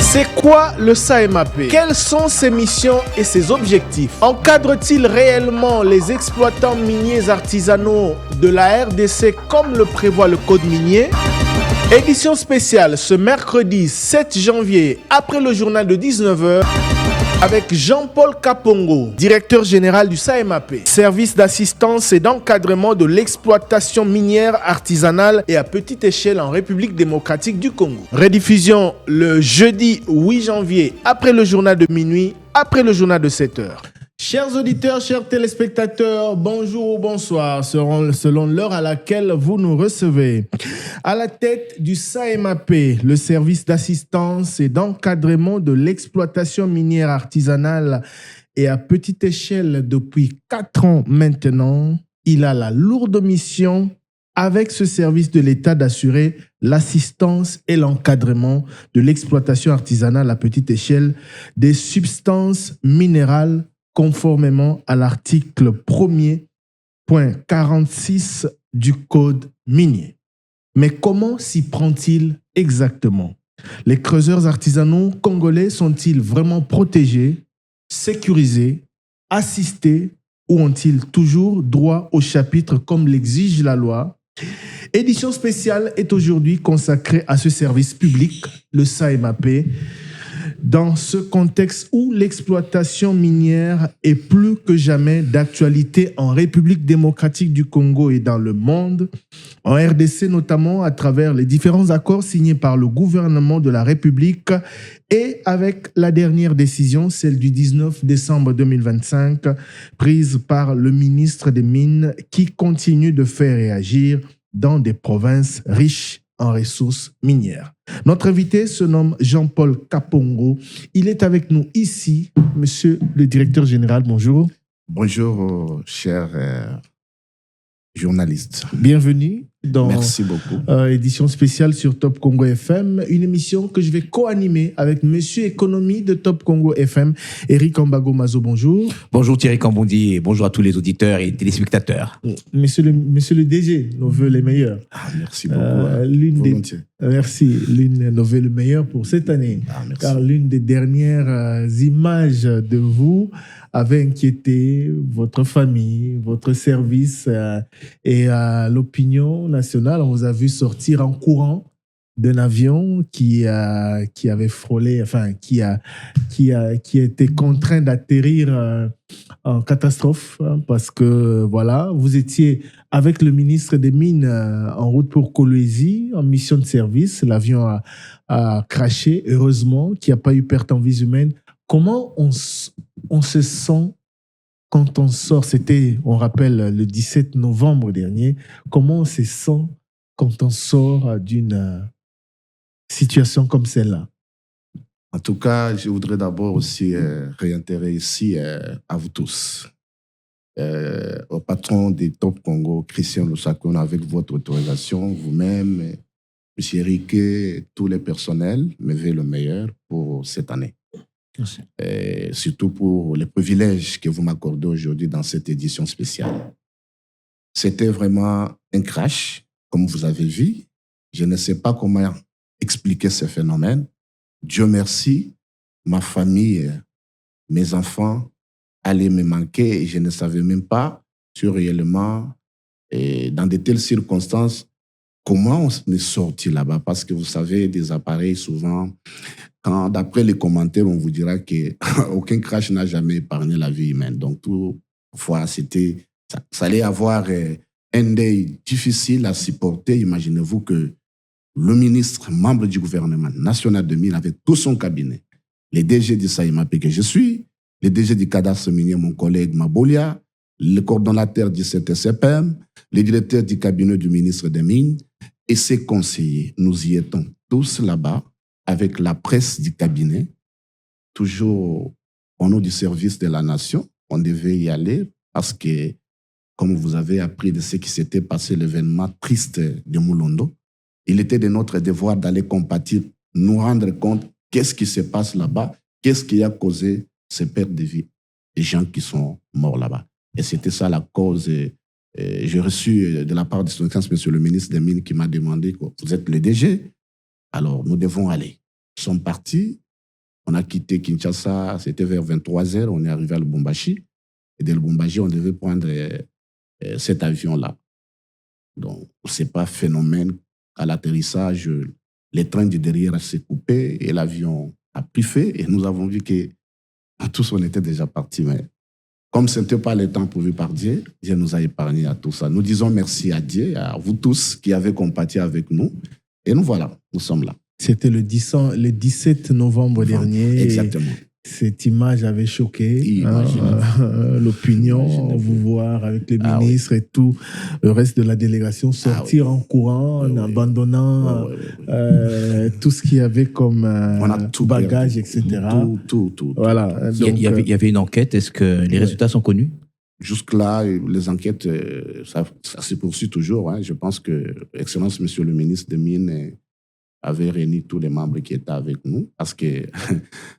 C'est quoi le SAEMAP? Quelles sont ses missions et ses objectifs? Encadre-t-il réellement les exploitants miniers artisanaux de la RDC comme le prévoit le code minier? Édition spéciale ce mercredi 7 janvier après le journal de 19h avec Jean-Paul Kapongo, directeur général du SAEMAP, service d'assistance et d'encadrement de l'exploitation minière artisanale et à petite échelle en République démocratique du Congo. Rediffusion le jeudi 8 janvier après le journal de minuit, après le journal de 7h. Chers auditeurs, chers téléspectateurs, bonjour ou bonsoir, selon l'heure à laquelle vous nous recevez. À la tête du SAEMAP, le service d'assistance et d'encadrement de l'exploitation minière artisanale et à petite échelle depuis 4 ans maintenant, il a la lourde mission avec ce service de l'État d'assurer l'assistance et l'encadrement de l'exploitation artisanale à petite échelle des substances minérales conformément à l'article 1er.46 du Code minier. Mais comment s'y prend-il exactement? Les creuseurs artisanaux congolais sont-ils vraiment protégés, sécurisés, assistés ou ont-ils toujours droit au chapitre comme l'exige la loi? Édition spéciale est aujourd'hui consacrée à ce service public, le SAEMAP, dans ce contexte où l'exploitation minière est plus que jamais d'actualité en République démocratique du Congo et dans le monde, en RDC notamment à travers les différents accords signés par le gouvernement de la République et avec la dernière décision, celle du 19 décembre 2025, prise par le ministre des Mines qui continue de faire réagir dans des provinces riches en ressources minières. Notre invité se nomme Jean-Paul Kapongo. Il est avec nous ici. Monsieur le directeur général, bonjour. Bonjour, chers journalistes. Bienvenue dans Merci beaucoup. Édition spéciale sur Top Congo FM, une émission que je vais co-animer avec Monsieur Économie de Top Congo FM, Eric Ambago Mazo, bonjour. Bonjour Thierry Kambondi et bonjour à tous les auditeurs et téléspectateurs. Monsieur le DG, nos voeux les meilleurs. Merci beaucoup. Merci. L'une nos voeux les meilleurs pour cette année. Merci. Car l'une des dernières images de vous avait inquiété votre famille, votre service et l'opinion nationale. On vous a vu sortir en courant d'un avion qui avait frôlé, enfin, qui a été contraint d'atterrir en catastrophe, hein, parce que, voilà, vous étiez avec le ministre des Mines en route pour Kolwezi, en mission de service. L'avion a craché, heureusement, qu'il n'y a pas eu perte en vies humaines. Comment on se sent quand on sort? C'était, on rappelle, le 17 novembre dernier. Comment on se sent quand on sort d'une situation comme celle-là? En tout cas, je voudrais d'abord aussi réitérer ici à vous tous, au patron des Top Congo, Christian Lusakon, avec votre autorisation, vous-même, M. Eric, tous les personnels, me veut le meilleur pour cette année. Merci. Surtout pour les privilèges que vous m'accordez aujourd'hui dans cette édition spéciale. C'était vraiment un crash, comme vous avez vu. Je ne sais pas comment expliquer ce phénomène. Dieu merci, ma famille, mes enfants allaient me manquer et je ne savais même pas si réellement, dans de telles circonstances, comment on est sorti là-bas. Parce que vous savez, des appareils, souvent, d'après les commentaires, on vous dira qu'aucun crash n'a jamais épargné la vie humaine. Donc, toutefois, ça allait avoir un deuil difficile à supporter. Imaginez-vous que le ministre, membre du gouvernement national de Mines, avec tout son cabinet, les DG du SAEMAP que je suis, les DG du cadastre minier, mon collègue Mabolia, le coordonnateur du CTCPM, le directeur du cabinet du ministre des Mines et ses conseillers. Nous y étions tous là-bas, avec la presse du cabinet, toujours au nom du service de la nation. On devait y aller parce que, comme vous avez appris de ce qui s'était passé, l'événement triste de Moulondo, il était de notre devoir d'aller compatir, nous rendre compte qu'est-ce qui se passe là-bas, qu'est-ce qui a causé ces pertes de vie, des gens qui sont morts là-bas. Et c'était ça la cause. J'ai reçu de la part de son Excellence, Monsieur le ministre des Mines, qui m'a demandé, vous êtes le DG, alors nous devons aller. Nous sommes partis, On a quitté Kinshasa, c'était vers 23h, on est arrivé à Lubumbashi. Et de Lubumbashi, on devait prendre cet avion-là. Donc, ce n'est pas phénomène. À l'atterrissage, les trains du derrière s'est coupé et l'avion a pris feu. Et nous avons vu que tous, on était déjà partis. Mais comme ce n'était pas le temps prévu par Dieu, Dieu nous a épargnés à tout ça. Nous disons merci à Dieu, à vous tous qui avez compati avec nous. Et nous voilà, nous sommes là. C'était le 17 novembre dernier. Exactement. Cette image avait choqué l'opinion, vous voir avec les ministres et tout, le reste de la délégation sortir en courant, en abandonnant tout ce qu'il y avait comme bagage, etc. Tout. Voilà. Il y avait une enquête. Est-ce que les résultats sont connus? Jusque-là, les enquêtes, ça se poursuit toujours. Hein. Je pense que Excellence, Monsieur le ministre des Mines, avait réuni tous les membres qui étaient avec nous parce que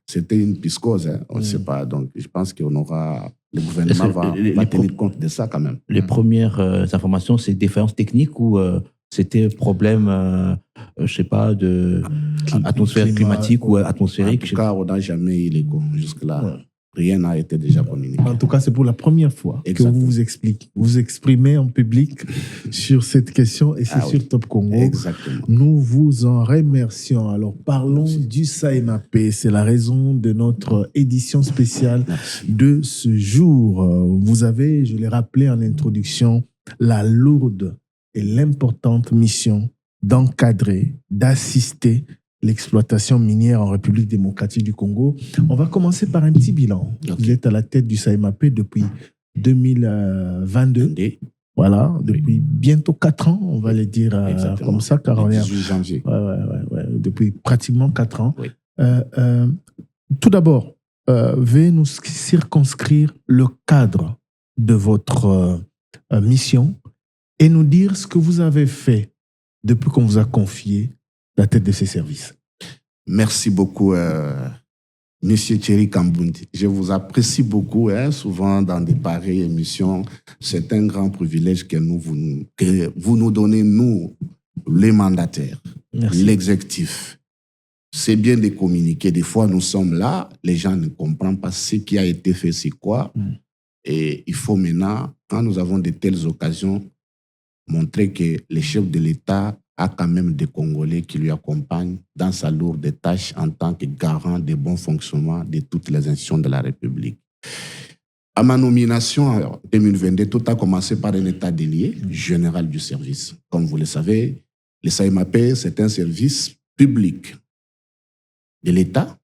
c'était une piscose, hein, on ne sait pas. Donc, je pense qu'on aura... Le gouvernement va tenir compte de ça quand même. Les premières informations, c'est défaillance technique ou c'était problème, je ne sais pas, de atmosphère climatique ou atmosphérique? En tout cas, on n'a jamais eu l'écho jusque-là. Ouais. Rien n'a été déjà communiqué. En tout cas, c'est pour la première fois que vous exprimez en public sur cette question et c'est sur Top Congo. Exactement. Nous vous en remercions. Alors, parlons du SAEMAP. C'est la raison de notre édition spéciale de ce jour. Vous avez, je l'ai rappelé en introduction, la lourde et l'importante mission d'encadrer, d'assister l'exploitation minière en République démocratique du Congo. On va commencer par un petit bilan. Okay. Vous êtes à la tête du SAEMAP depuis 2022. Voilà, depuis bientôt 4 ans, on va le dire comme ça, car on est 18 janvier. Depuis pratiquement 4 ans. Oui. Tout d'abord, veuillez nous circonscrire le cadre de votre mission et nous dire ce que vous avez fait depuis qu'on vous a confié la tête de ces services. Merci beaucoup, Monsieur Thierry Kambundi. Je vous apprécie beaucoup, souvent dans des pareilles émissions. C'est un grand privilège que vous nous donnez, nous, les mandataires, l'exécutif. C'est bien de communiquer. Des fois, nous sommes là, les gens ne comprennent pas ce qui a été fait, c'est quoi. Et il faut maintenant, quand nous avons de telles occasions, montrer que les chefs de l'État a quand même des Congolais qui lui accompagnent dans sa lourde tâche en tant que garant des bons fonctionnements de toutes les institutions de la République. À ma nomination en 2022, tout a commencé par un état des lieux général du service. Comme vous le savez, le SAEMAP, c'est un service public de l'État.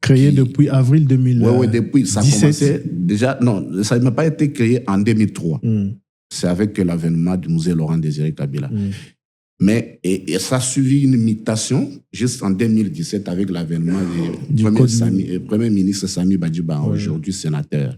Créé depuis avril 2017. Oui, depuis. Ça a commencé déjà. Non, le SAEMAP a été créé en 2003. C'est avec l'avènement du musée Laurent-Désiré Kabila. Mais et ça a suivi une mutation juste en 2017 avec l'avènement du Premier ministre Sami Badjiba, aujourd'hui sénateur.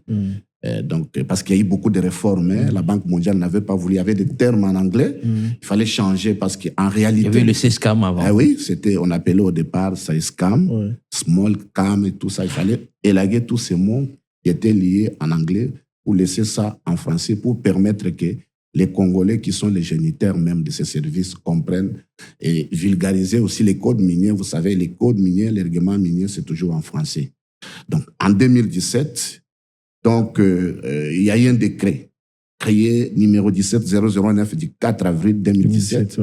Donc, parce qu'il y a eu beaucoup de réformes. La Banque mondiale n'avait pas voulu. Il y avait des termes en anglais. Il fallait changer parce qu'en réalité... Il y avait le CESCAM avant. Oui, on appelait au départ CESCAM, Small Cam et tout ça. Il fallait élaguer tous ces mots qui étaient liés en anglais pour laisser ça en français, pour permettre que les Congolais qui sont les géniteurs même de ces services comprennent et vulgariser aussi les codes miniers. Vous savez, les codes miniers, les règlements miniers, c'est toujours en français. Donc, en 2017, il y a eu un décret créé numéro 17009 du 4 avril 2017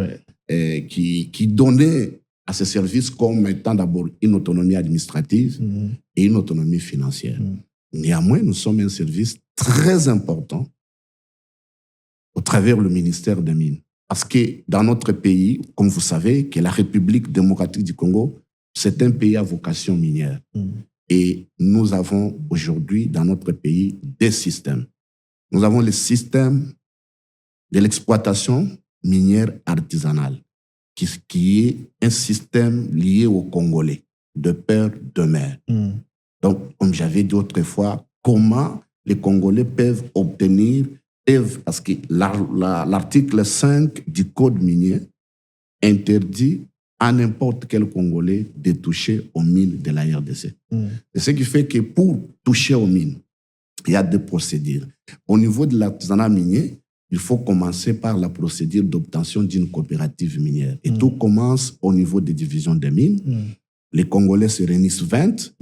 qui donnait à ces services comme étant d'abord une autonomie administrative et une autonomie financière. Néanmoins, nous sommes un service très important au travers du ministère des Mines. Parce que dans notre pays, comme vous savez, que la République démocratique du Congo, c'est un pays à vocation minière. Et nous avons aujourd'hui dans notre pays des systèmes. Nous avons le système de l'exploitation minière artisanale, qui est un système lié aux Congolais, de père, de mère. Donc, comme j'avais dit autrefois, comment les Congolais peuvent obtenir, parce que l'article 5 du Code minier interdit à n'importe quel Congolais de toucher aux mines de la RDC. Et ce qui fait que pour toucher aux mines, il y a des procédures. Au niveau de l'artisanat minier, il faut commencer par la procédure d'obtention d'une coopérative minière. Et tout commence au niveau des divisions des mines. les Congolais se réunissent 20,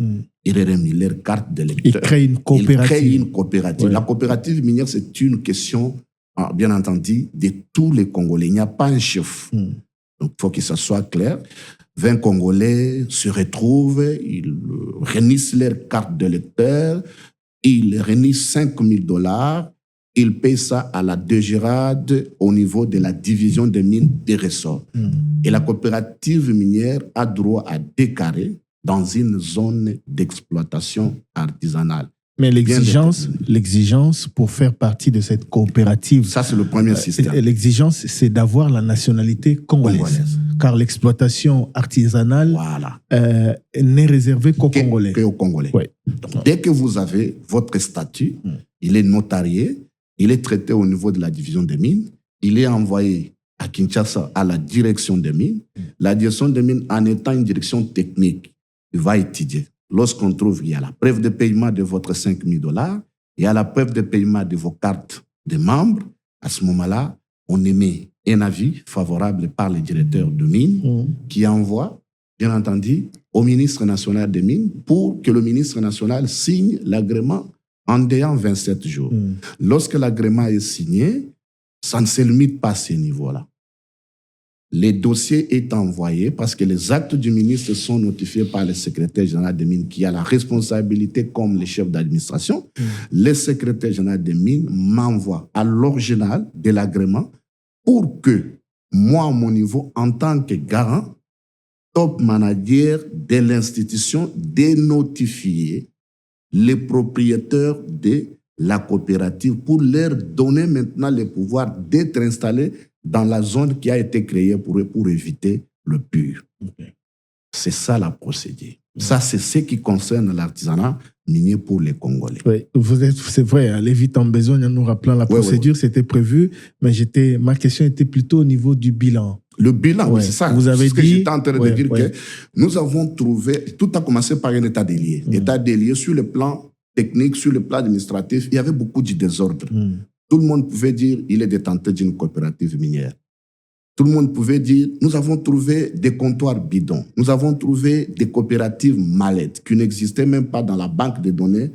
ils remettent leur carte d'électeur. Ils créent une coopérative. Ouais. La coopérative minière, c'est une question, bien entendu, de tous les Congolais. Il n'y a pas un chef. Donc, il faut que ça soit clair. 20 Congolais se retrouvent, ils réunissent leur carte d'électeur, ils réunissent $5,000, ils payent ça à la DGRAD au niveau de la division des mines des ressorts. Et la coopérative minière a droit à 2 carrés dans une zone d'exploitation artisanale. Mais l'exigence pour faire partie de cette coopérative... Ça, c'est le premier système. L'exigence, c'est d'avoir la nationalité congolaise. Car l'exploitation artisanale n'est réservée qu'aux Congolais. Qu'aux Congolais. Ouais. Donc, dès que vous avez votre statut, il est notarié, il est traité au niveau de la division des mines, il est envoyé à Kinshasa à la direction des mines. La direction des mines, en étant une direction technique, va étudier. Lorsqu'on trouve qu'il y a la preuve de paiement de votre $5,000, il y a la preuve de paiement de vos cartes de membres, à ce moment-là, on émet un avis favorable par le directeur de mines qui envoie, bien entendu, au ministre national des mines pour que le ministre national signe l'agrément en délai 27 jours. Lorsque l'agrément est signé, ça ne se limite pas à ce niveau-là. Les dossiers est envoyé parce que les actes du ministre sont notifiés par le secrétaire général des mines qui a la responsabilité comme le chef d'administration. Le secrétaire général des mines m'envoie à l'original de l'agrément pour que moi, à mon niveau, en tant que garant, top manager de l'institution, dénotifier les propriétaires de la coopérative pour leur donner maintenant le pouvoir d'être installés dans la zone qui a été créée pour eux pour éviter le pur. C'est ça la procédure. Ça, c'est ce qui concerne l'artisanat minier pour les Congolais. Oui, c'est vrai, aller vite en besogne en nous rappelant la procédure, c'était prévu, mais ma question était plutôt au niveau du bilan. Le bilan, oui, c'est ça. Vous avez dit... que j'étais en train de dire que nous avons trouvé... Tout a commencé par un état des lieux. État des lieux sur le plan technique, sur le plan administratif, il y avait beaucoup de désordre. Tout le monde pouvait dire qu'il est détenteur d'une coopérative minière. Tout le monde pouvait dire nous avons trouvé des comptoirs bidons. Nous avons trouvé des coopératives malades qui n'existaient même pas dans la banque de données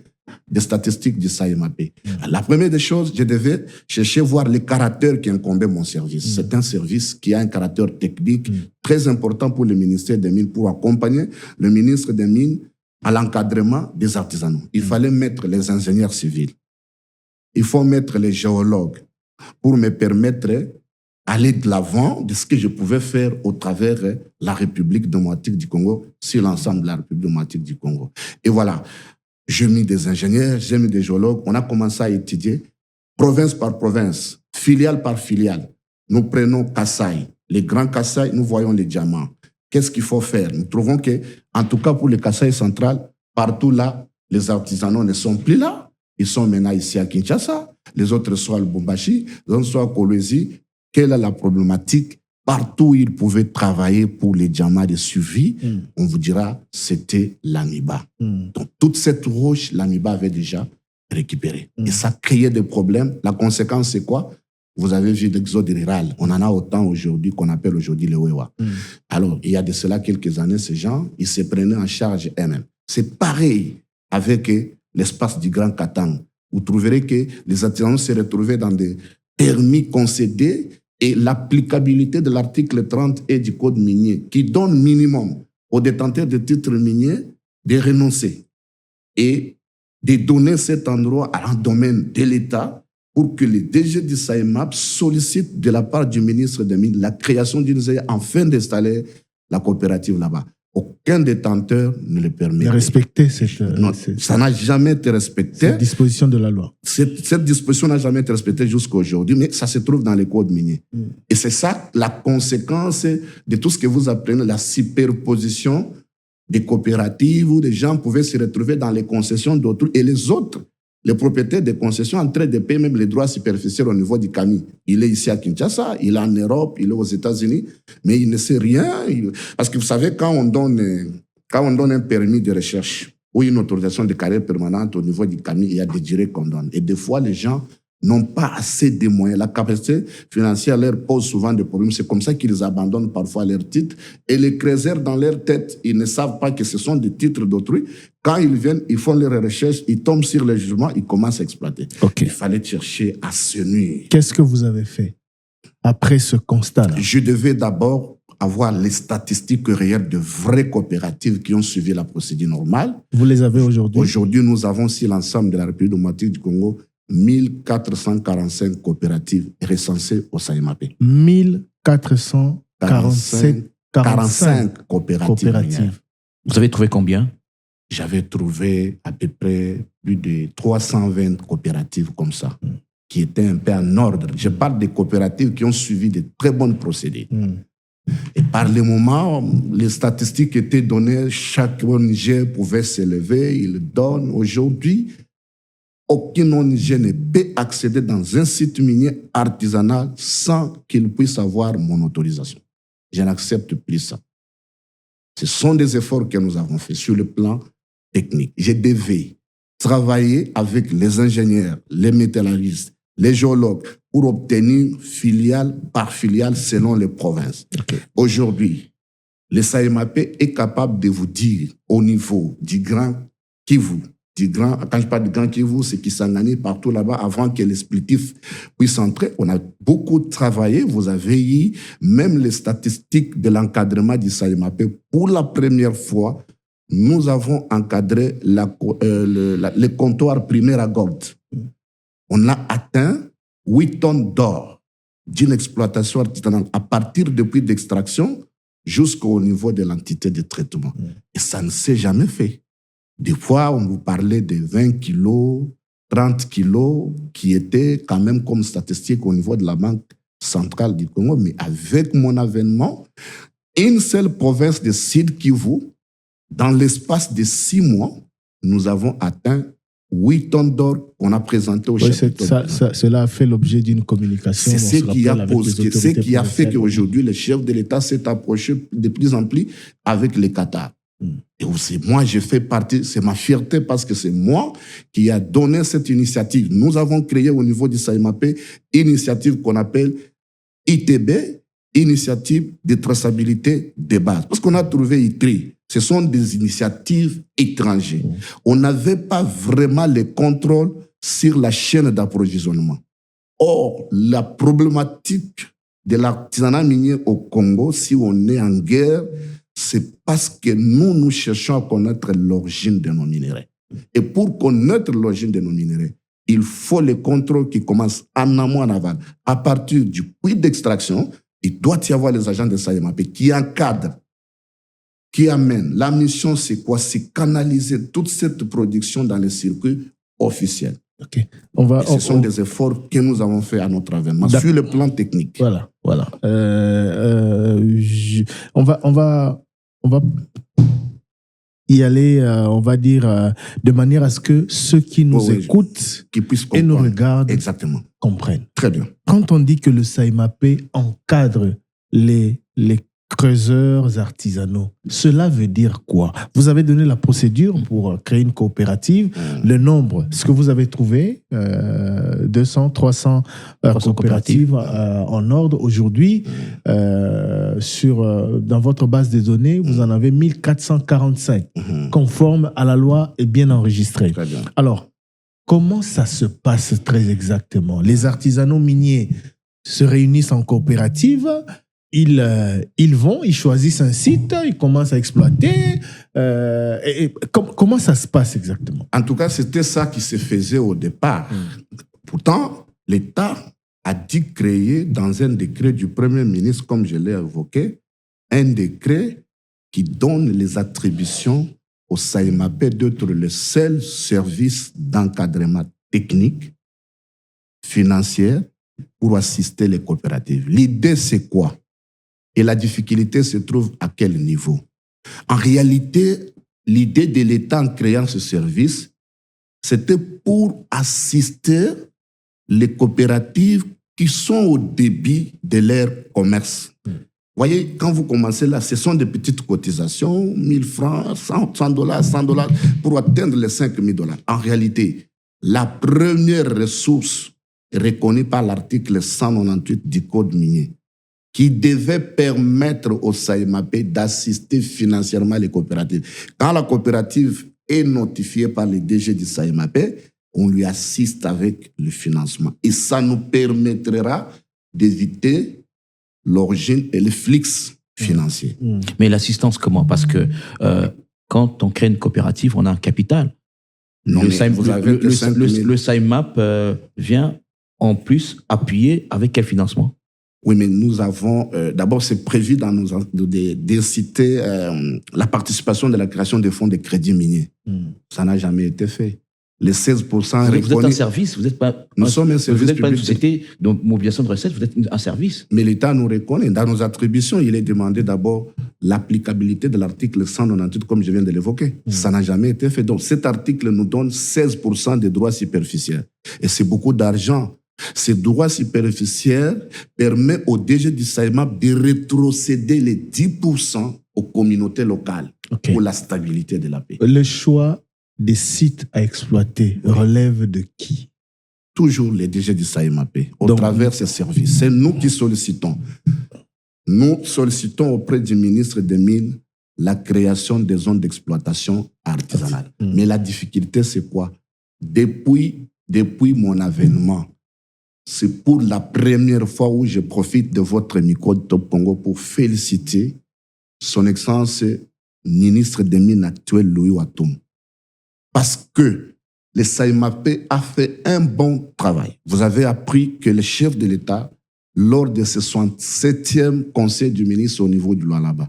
des statistiques du SAEMAP. La première des choses, je devais chercher voir le caractère qui incombait mon service. C'est un service qui a un caractère technique très important pour le ministère des Mines, pour accompagner le ministre des Mines à l'encadrement des artisanaux. Il fallait mettre les ingénieurs civils. Il faut mettre les géologues pour me permettre d'aller de l'avant de ce que je pouvais faire au travers de la République démocratique du Congo, sur l'ensemble de la République démocratique du Congo. Et voilà, j'ai mis des ingénieurs, j'ai mis des géologues, on a commencé à étudier province par province, filiale par filiale. Nous prenons Kasaï, les grands Kasaï, nous voyons les diamants. Qu'est-ce qu'il faut faire? Nous trouvons que, en tout cas pour le Kasaï central, partout là, les artisanaux ne sont plus là. Ils sont maintenant ici à Kinshasa, les autres sont à Lubumbashi, les autres sont à Kolwezi. Quelle est la problématique? Partout où ils pouvaient travailler pour les diamants de suivi, on vous dira c'était l'AMIBA. Donc toute cette roche, l'AMIBA avait déjà récupéré. Et ça créait des problèmes. La conséquence, c'est quoi? Vous avez vu l'exode rural. On en a autant aujourd'hui qu'on appelle aujourd'hui les Wewa. Alors, il y a de cela quelques années, ces gens, ils se prenaient en charge eux-mêmes. C'est pareil avec l'espace du Grand Katang. Vous trouverez que les artisans se retrouvaient dans des permis concédés et l'applicabilité de l'article 30 et du code minier qui donne minimum aux détenteurs de titres miniers de renoncer et de donner cet endroit à un domaine de l'État pour que les DG du SAEMAP sollicitent de la part du ministre des Mines la création d'une ZEA afin d'installer la coopérative là-bas. Aucun détenteur ne le permet. De respecter ça n'a jamais été respecté. Cette disposition de la loi. Cette disposition n'a jamais été respectée jusqu'à aujourd'hui, mais ça se trouve dans les codes miniers. Et c'est ça la conséquence de tout ce que vous apprenez, la superposition des coopératives où des gens pouvaient se retrouver dans les concessions d'autrui et les autres, les propriétaires des concessions, en train de payer même les droits superficiels au niveau du CAMI. Il est ici à Kinshasa, il est en Europe, il est aux États-Unis, mais il ne sait rien. Parce que vous savez, quand on donne un permis de recherche ou une autorisation de carrière permanente au niveau du CAMI, il y a des durées qu'on donne. Et des fois, les gens n'ont pas assez de moyens. La capacité financière leur pose souvent des problèmes. C'est comme ça qu'ils abandonnent parfois leurs titres et les créateurs dans leur tête, ils ne savent pas que ce sont des titres d'autrui. Quand ils viennent, ils font leurs recherches, ils tombent sur le jugement, ils commencent à exploiter. Ok. Il fallait chercher à se nuire. Qu'est-ce que vous avez fait après ce constat-là? Je devais d'abord avoir les statistiques réelles de vraies coopératives qui ont suivi la procédure normale. Vous les avez aujourd'hui? Aujourd'hui, nous avons sur l'ensemble de la République démocratique du Congo 1445 coopératives recensées au SAEMAP. 1445 coopératives. Vous avez trouvé combien? J'avais trouvé à peu près plus de 320 coopératives comme ça, qui étaient un peu en ordre. Je parle des coopératives qui ont suivi de très bonnes procédures. Et par le moment, les statistiques étaient données, chaque ONG pouvait s'élever, il donne. Aujourd'hui, aucune ONG ne peut accéder dans un site minier artisanal sans qu'il puisse avoir mon autorisation. Je n'accepte plus ça. Ce sont des efforts que nous avons faits sur le plan technique. Je devais travailler avec les ingénieurs, les métallargistes, les géologues pour obtenir filiale par filiale selon les provinces. Okay. Aujourd'hui, le SAEMAP est capable de vous dire au niveau du Grand Kivu, quand je parle du Grand Kivu, c'est Kisangani, partout là-bas, avant que l'exploitif puisse entrer. On a beaucoup travaillé. Vous avez eu même les statistiques de l'encadrement du SAEMAP. Pour la première fois, nous avons encadré les comptoirs primaires à Gold. On a atteint 8 tonnes d'or d'une exploitation artisanale à partir du puits d'extraction jusqu'au niveau de l'entité de traitement. Et ça ne s'est jamais fait. Des fois, on vous parlait de 20 kilos, 30 kilos, qui étaient quand même comme statistique au niveau de la Banque centrale du Congo. Mais avec mon avènement, une seule province de Sud Kivu, dans l'espace de 6 mois, nous avons atteint 8 tonnes d'or qu'on a présenté au chapitre. Cela a fait l'objet d'une communication. C'est ce qui a fait qu'aujourd'hui, le chef de l'État s'est approché de plus en plus avec le Qatar. Et aussi, moi, je fais partie, c'est ma fierté parce que c'est moi qui a donné cette initiative. Nous avons créé au niveau du SAEMAP une initiative qu'on appelle ITB, Initiative de traçabilité des bases. Parce qu'on a trouvé ITRI. Ce sont des initiatives étrangères. On n'avait pas vraiment le contrôle sur la chaîne d'approvisionnement. Or, la problématique de l'artisanat minier au Congo, si on est en guerre, c'est parce que nous cherchons à connaître l'origine de nos minerais. Et pour connaître l'origine de nos minerais, il faut les contrôles qui commencent en amont, en aval. À partir du puits d'extraction, il doit y avoir les agents de SAEMAP qui encadrent, qui amènent. La mission, c'est quoi? C'est canaliser toute cette production dans les circuits officiels. Okay. Ce sont des efforts que nous avons faits à notre avènement sur le plan technique. Voilà. On va y aller, on va dire, de manière à ce que ceux qui nous écoutent qui puissent et nous regardent comprennent. Très bien. Quand on dit que le SAEMAP encadre les creuseurs artisanaux, cela veut dire quoi? Vous avez donné la procédure pour créer une coopérative. Le nombre, ce que vous avez trouvé, 200, 300 coopératives en ordre. Aujourd'hui, dans votre base de données, vous en avez 1445 conformes à la loi et bien enregistrés. Alors, comment ça se passe très exactement? Les artisanaux miniers se réunissent en coopérative. Ils choisissent un site, ils commencent à exploiter. Comment ça se passe exactement? En tout cas, c'était ça qui se faisait au départ. Pourtant, l'État a dû créer dans un décret du Premier ministre, comme je l'ai évoqué, un décret qui donne les attributions au SAEMAP d'être le seul service d'encadrement technique, financier, pour assister les coopératives. L'idée, c'est quoi? Et la difficulté se trouve à quel niveau? En réalité, l'idée de l'État en créant ce service, c'était pour assister les coopératives qui sont au début de leur commerce. Vous voyez, quand vous commencez là, ce sont des petites cotisations, 1000 francs, 100 $, 100 $, pour atteindre les 5000 $. En réalité, la première ressource reconnu par l'article 198 du Code minier, qui devait permettre au SAEMAP d'assister financièrement les coopératives. Quand la coopérative est notifiée par les DG du SAEMAP, on lui assiste avec le financement. Et ça nous permettra d'éviter l'origine et les flux financiers. Mais l'assistance, comment? Parce que quand on crée une coopérative, on a un capital. Non, le SAEMAP vient en plus appuyer avec quel financement? Oui, mais nous avons... D'abord, c'est prévu dans nos d'inciter la participation de la création des fonds de crédit minier. Ça n'a jamais été fait. Les 16% Vous êtes un service, vous n'êtes pas... Nous sommes un service Vous n'êtes pas une public. société de mobilisation de recettes, vous êtes un service. Mais l'État nous reconnaît. Dans nos attributions, il est demandé d'abord l'applicabilité de l'article 198, comme je viens de l'évoquer. Ça n'a jamais été fait. Donc, cet article nous donne 16% des droits superficiels. Et c'est beaucoup d'argent. Ces droits superficiels permettent au DG du SAEMAP de rétrocéder les 10% aux communautés locales pour la stabilité de la paix. Le choix des sites à exploiter relève de qui? Toujours les DG du SAEMAP, au travers de ces services. C'est nous qui sollicitons. Nous sollicitons auprès du ministre des Mines la création des zones d'exploitation artisanale. Mais la difficulté, c'est quoi? Depuis mon avènement, c'est pour la première fois où je profite de votre micro de Top Congo pour féliciter son Excellence ministre des Mines actuel, Louis Watoum. Parce que le SAEMAP a fait un bon travail. Vous avez appris que le chef de l'État, lors de ce 67e conseil du ministre au niveau du Lualaba,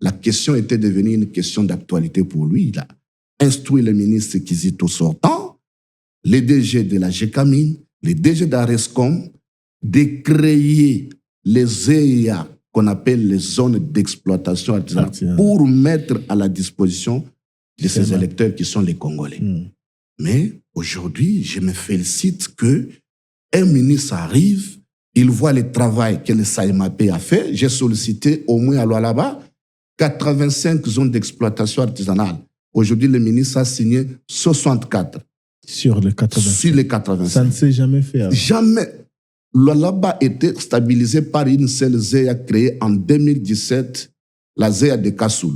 la question était devenue une question d'actualité pour lui. Il a instruit le ministre Kizito sortant, les DG de la GECAMINE, les DG d'Arescom, de créer les EIA qu'on appelle les zones d'exploitation artisanale pour mettre à la disposition de ces électeurs qui sont les Congolais. Mais aujourd'hui, je me félicite qu'un ministre arrive, il voit le travail que le SAEMAP a fait. J'ai sollicité au moins à Lualaba 85 zones d'exploitation artisanale. Aujourd'hui, le ministre a signé 64. Sur les 85. Sur les 85. Ça ne s'est jamais fait. Alors. Jamais. Lualaba était stabilisé par une seule ZEA créée en 2017, la ZEA de Kassoul.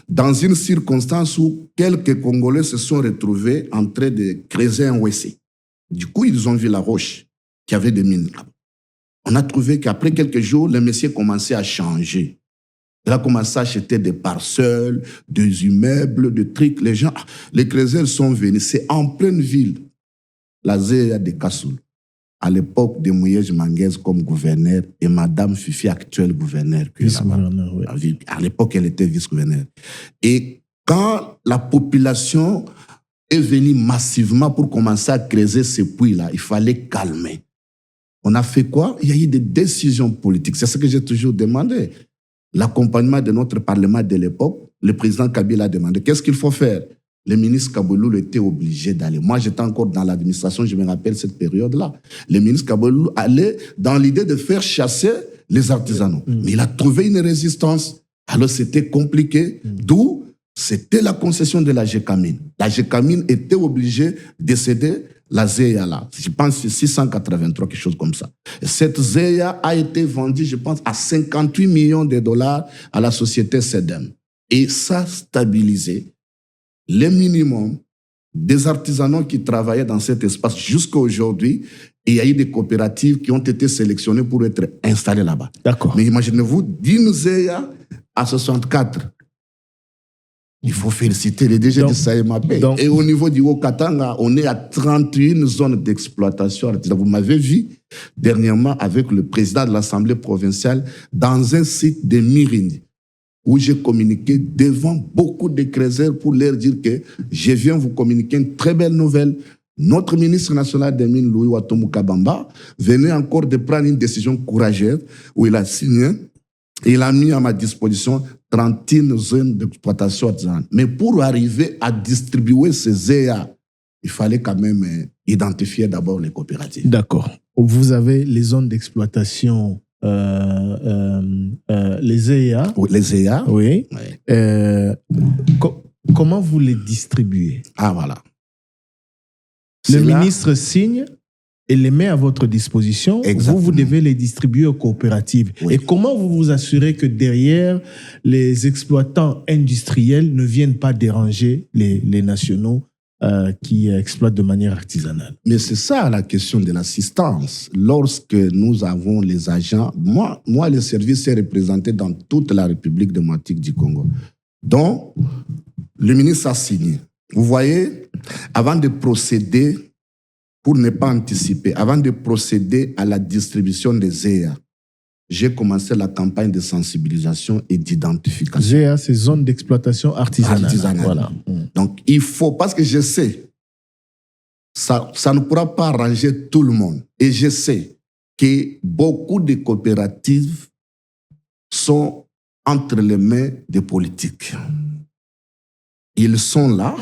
Dans une circonstance où quelques Congolais se sont retrouvés en train de creuser un WC. Du coup, ils ont vu la roche qui avait des mines là-bas. On a trouvé qu'après quelques jours, le monsieur commençait à changer. Il a commencé à acheter des parcelles, des immeubles, des trucs. Les creuseurs sont venus. C'est en pleine ville, la ZEA de Kassoul. À l'époque de Mouyej Manguez comme gouverneur et Madame Fifi, actuelle gouverneure. Vice-gouverneur, oui. À l'époque, elle était vice-gouverneur. Et quand la population est venue massivement pour commencer à creuser ces puits-là, il fallait calmer. On a fait quoi? Il y a eu des décisions politiques. C'est ce que j'ai toujours demandé. L'accompagnement de notre Parlement de l'époque, le président Kabila a demandé qu'est-ce qu'il faut faire? Le ministre Kaboulou était obligé d'aller. Moi, j'étais encore dans l'administration, je me rappelle cette période-là. Le ministre Kaboulou allait dans l'idée de faire chasser les artisanaux. Mais il a trouvé une résistance. Alors, c'était compliqué. D'où c'était la concession de la GECAMINE. La GECAMINE était obligée de céder la ZEA là. Je pense que c'est 683, quelque chose comme ça. Et cette ZEA a été vendue, je pense, à 58 millions de dollars à la société SEDEM. Et ça a stabilisé le minimum des artisanaux qui travaillaient dans cet espace jusqu'à aujourd'hui. Et il y a eu des coopératives qui ont été sélectionnées pour être installées là-bas. D'accord. Mais imaginez-vous, d'une ZEA à 64. Il faut féliciter les DG du SAEMAP. Et au niveau du Haut-Katanga, on est à 31 zones d'exploitation artisanale. Vous m'avez vu dernièrement avec le président de l'Assemblée provinciale dans un site de Mirindi, où j'ai communiqué devant beaucoup de creuseurs pour leur dire que je viens vous communiquer une très belle nouvelle. Notre ministre national des Mines, Louis Watoum Kabamba, venait encore de prendre une décision courageuse où il a signé, il a mis à ma disposition 31 zones d'exploitation artisanale. Mais pour arriver à distribuer ces ZEA, il fallait quand même identifier d'abord les coopératives. D'accord. Vous avez les zones d'exploitation les EIA. Oui, les EIA. Oui. Ouais. Comment vous les distribuez? Ah, voilà. Le ministre signe et les met à votre disposition. Exactement. Vous devez les distribuer aux coopératives. Oui. Et comment vous vous assurez que derrière, les exploitants industriels ne viennent pas déranger les nationaux qui exploitent de manière artisanale? Mais c'est ça la question de l'assistance. Lorsque nous avons les agents, moi le service est représenté dans toute la République démocratique du Congo. Donc, le ministre a signé. Vous voyez, avant de procéder, pour ne pas anticiper, avant de procéder à la distribution des ZEA, j'ai commencé la campagne de sensibilisation et d'identification. ZEA, c'est zone d'exploitation artisanale. Voilà. Donc, il faut, parce que je sais, ça ne pourra pas arranger tout le monde. Et je sais que beaucoup de coopératives sont entre les mains des politiques. Ils sont là,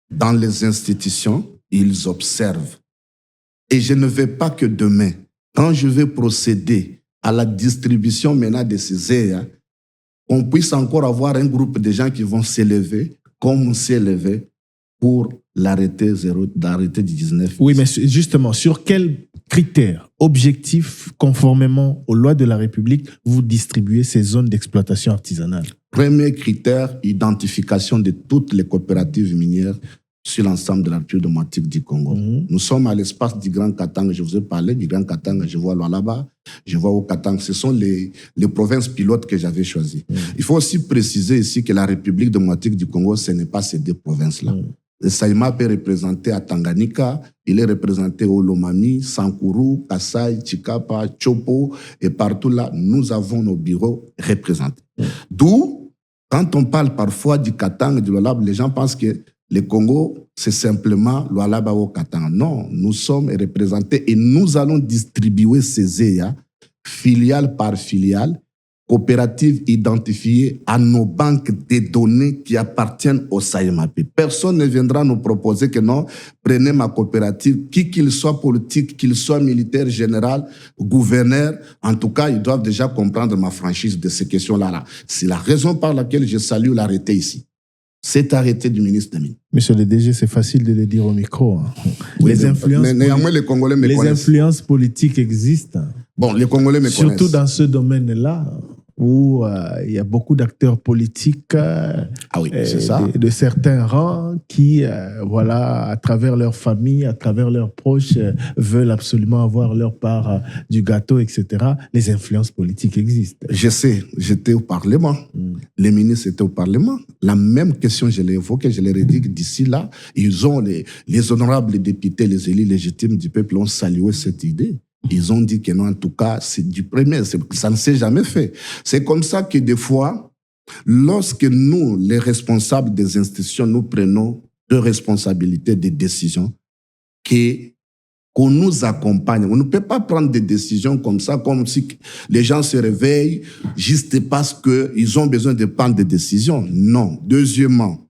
dans les institutions, ils observent. Et je ne veux pas que demain, quand je vais procéder à la distribution maintenant de ces ZEA, on puisse encore avoir un groupe de gens qui vont s'élever, comme on s'est élevé pour l'arrêté du 19. Oui, mais justement, sur quels critères objectifs, conformément aux lois de la République, vous distribuez ces zones d'exploitation artisanale? Premier critère, identification de toutes les coopératives minières sur l'ensemble de la République démocratique du Congo. Nous sommes à l'espace du Grand Katanga. Je vous ai parlé du Grand Katanga. Je vois Lualaba, je vois au Katanga. Ce sont les provinces pilotes que j'avais choisies. Il faut aussi préciser ici que la République démocratique du Congo, ce n'est pas ces deux provinces-là. Le SAIMAP est représenté à Tanganyika, il est représenté au Lomami, Sankuru, Kasai, Chikapa, Chopo, et partout là, nous avons nos bureaux représentés. D'où, quand on parle parfois du Katanga, du Lualaba, les gens pensent que le Congo, c'est simplement Lualaba au Katanga. Non, nous sommes représentés et nous allons distribuer ces ZEA, filiale par filiale, coopératives identifiées à nos banques de données qui appartiennent au SAIMAP. Personne ne viendra nous proposer que non, prenez ma coopérative, qui qu'il soit politique, qu'il soit militaire, général, gouverneur, en tout cas, ils doivent déjà comprendre ma franchise de ces questions-là. C'est la raison par laquelle je salue l'arrêté ici. Cet arrêté du ministre des Mines. Monsieur le DG, c'est facile de le dire au micro. Oui, mais néanmoins, les Congolais me connaissent. Les influences politiques existent. Bon, les Congolais me connaissent. Surtout dans ce domaine-là, où il y a beaucoup d'acteurs politiques c'est ça. De certains rangs qui, voilà, à travers leur famille, à travers leurs proches, veulent absolument avoir leur part du gâteau, etc. Les influences politiques existent. Je sais, j'étais au Parlement. Les ministres étaient au Parlement. La même question, je l'ai évoquée, je l'ai redit d'ici là. Ils ont les honorables députés, les élus légitimes du peuple ont salué cette idée. Ils ont dit que non, en tout cas, c'est du premier, ça ne s'est jamais fait. C'est comme ça que des fois, lorsque nous, les responsables des institutions, nous prenons de responsabilités, des décisions, qu'on nous accompagne. On ne peut pas prendre des décisions comme ça, comme si les gens se réveillent juste parce qu'ils ont besoin de prendre des décisions. Non. Deuxièmement,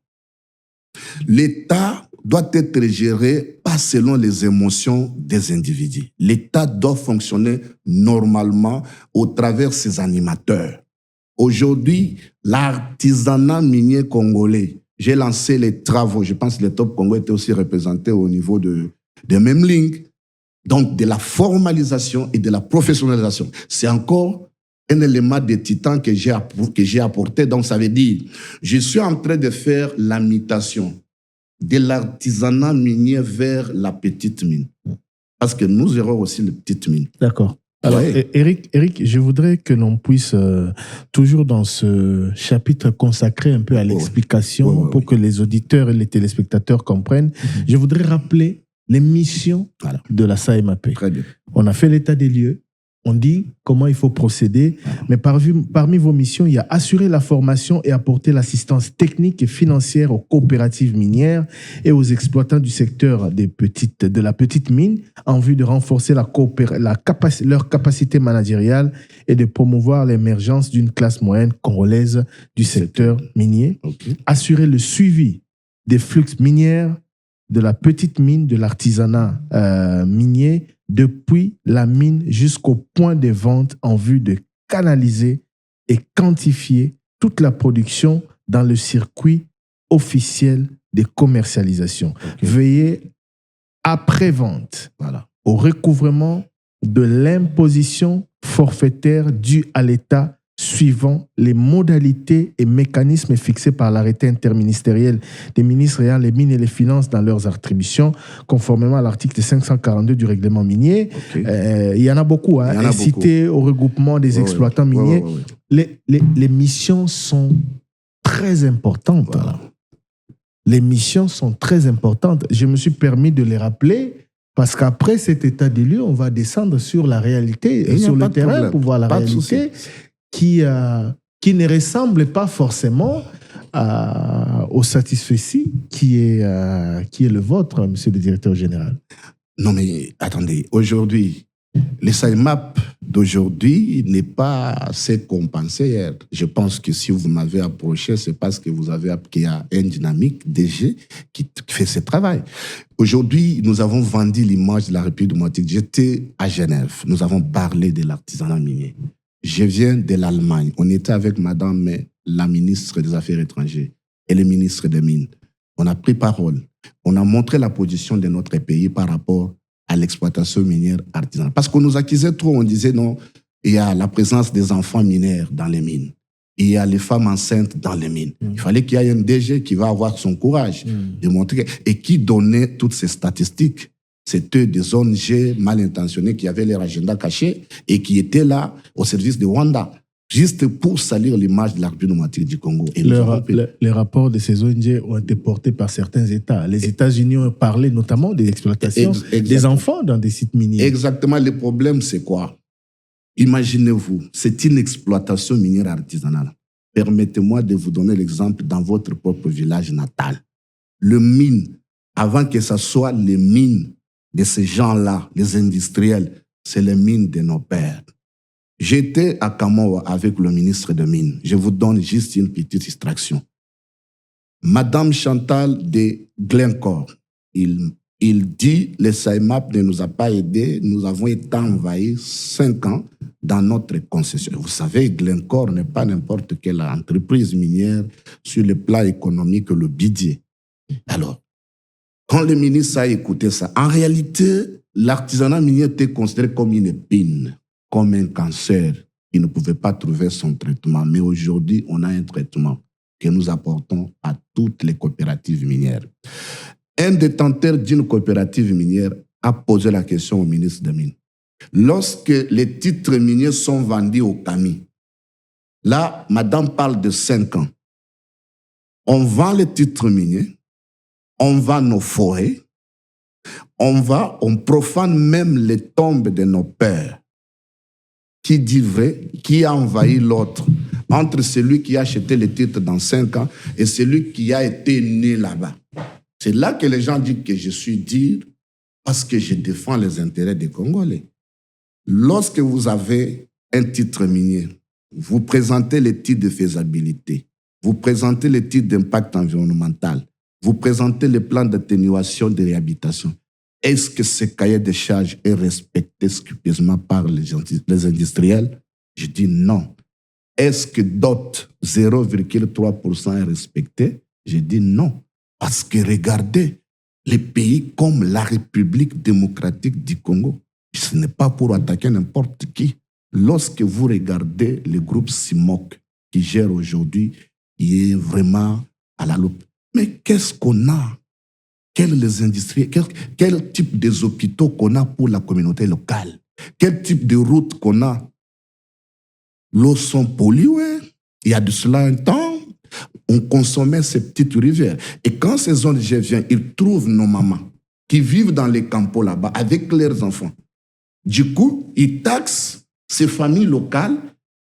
l'État doit être géré pas selon les émotions des individus. L'État doit fonctionner normalement au travers de ses animateurs. Aujourd'hui, l'artisanat minier congolais, j'ai lancé les travaux, je pense que les Top Congo étaient aussi représentés au niveau de Memling, donc de la formalisation et de la professionnalisation. C'est encore un élément de titan que j'ai apporté. Donc ça veut dire, je suis en train de faire la mutation de l'artisanat minier vers la petite mine. Parce que nous aurons aussi les petites mines. D'accord. Alors, ouais. Eric, je voudrais que l'on puisse, toujours dans ce chapitre, consacrer un peu à l'explication pour que les auditeurs et les téléspectateurs comprennent. Je voudrais rappeler les missions de la SAIMAP. Très bien. On a fait l'état des lieux. On dit comment il faut procéder, mais parmi vos missions, il y a assurer la formation et apporter l'assistance technique et financière aux coopératives minières et aux exploitants du secteur de la petite mine en vue de renforcer leur capacité managériale et de promouvoir l'émergence d'une classe moyenne congolaise du secteur minier. Okay. Assurer le suivi des flux minières, de la petite mine, de l'artisanat minier, depuis la mine jusqu'au point de vente en vue de canaliser et quantifier toute la production dans le circuit officiel de commercialisation. Okay. Veiller après-vente au recouvrement de l'imposition forfaitaire due à l'État suivant les modalités et mécanismes fixés par l'arrêté interministériel des ministres ayant les mines et les finances dans leurs attributions, conformément à l'article 542 du règlement minier. Ok. Il y en a beaucoup, hein, incité au regroupement des exploitants miniers. Les missions sont très importantes. Voilà. Les missions sont très importantes. Je me suis permis de les rappeler parce qu'après cet état des lieux, on va descendre sur la réalité, sur le terrain pour voir la réalité qui ne ressemble pas forcément au satisfecit qui est le vôtre, monsieur le directeur général. Non, mais attendez, aujourd'hui, le SAEMAP d'aujourd'hui n'est pas assez compensé hier. Je pense que si vous m'avez approché, c'est parce que qu'il y a une dynamique DG qui fait ce travail. Aujourd'hui, nous avons vendu l'image de la République démocratique. J'étais à Genève. Nous avons parlé de l'artisanat minier. Je viens de l'Allemagne. On était avec madame la ministre des Affaires étrangères et le ministre des Mines. On a pris parole. On a montré la position de notre pays par rapport à l'exploitation minière artisanale. Parce qu'on nous accusait trop, on disait non, il y a la présence des enfants mineurs dans les mines. Il y a les femmes enceintes dans les mines. Il fallait qu'il y ait un DG qui va avoir son courage de montrer et qui donnait toutes ces statistiques. C'était des ONG mal intentionnées qui avaient leur agenda caché et qui étaient là au service de Rwanda, juste pour salir l'image de la République démocratique du Congo. Et les rapports de ces ONG ont été portés par certains États. Les États-Unis ont parlé notamment des exploitations des enfants dans des sites miniers. Exactement. Le problème, c'est quoi? Imaginez-vous, c'est une exploitation minière artisanale. Permettez-moi de vous donner l'exemple dans votre propre village natal. Le mine, avant que ce soit les mines de ces gens-là, les industriels, c'est les mines de nos pères. J'étais à Kamoa avec le ministre des Mines. Je vous donne juste une petite extraction. Madame Chantal de Glencore, il dit le SAEMAP ne nous a pas aidés. Nous avons été envahis 5 ans dans notre concession. Vous savez, Glencore n'est pas n'importe quelle entreprise minière sur le plan économique, le budget. Alors, quand le ministre a écouté ça, en réalité, l'artisanat minier était considéré comme une épine, comme un cancer qui ne pouvait pas trouver son traitement. Mais aujourd'hui, on a un traitement que nous apportons à toutes les coopératives minières. Un détenteur d'une coopérative minière a posé la question au ministre des Mines. Lorsque les titres miniers sont vendus au CAMI, là, madame parle de 5 ans. On vend les titres miniers, on vend nos forêts, on profane même les tombes de nos pères. Qui dit vrai, qui a envahi l'autre, entre celui qui a acheté les titres dans 5 ans et celui qui a été né là-bas. C'est là que les gens disent que je suis dire parce que je défends les intérêts des Congolais. Lorsque vous avez un titre minier, vous présentez les titres de faisabilité, vous présentez les titres d'impact environnemental, vous présentez les plans d'atténuation de réhabilitation. Est-ce que ce cahier de charges est respecté scrupuleusement par les industriels? Je dis non. Est-ce que DOT 0,3% est respecté? Je dis non. Parce que regardez, les pays comme la République démocratique du Congo, ce n'est pas pour attaquer n'importe qui. Lorsque vous regardez le groupe CIMOC qui gère aujourd'hui, il est vraiment à la loupe. Mais qu'est-ce qu'on a? Quels les industries, quel type des hôpitaux qu'on a pour la communauté locale? Quel type de routes qu'on a? L'eau sont polluées. Il y a de cela un temps, on consommait ces petites rivières. Et quand ces ONG viennent, ils trouvent nos mamans qui vivent dans les campos là-bas avec leurs enfants. Du coup, ils taxent ces familles locales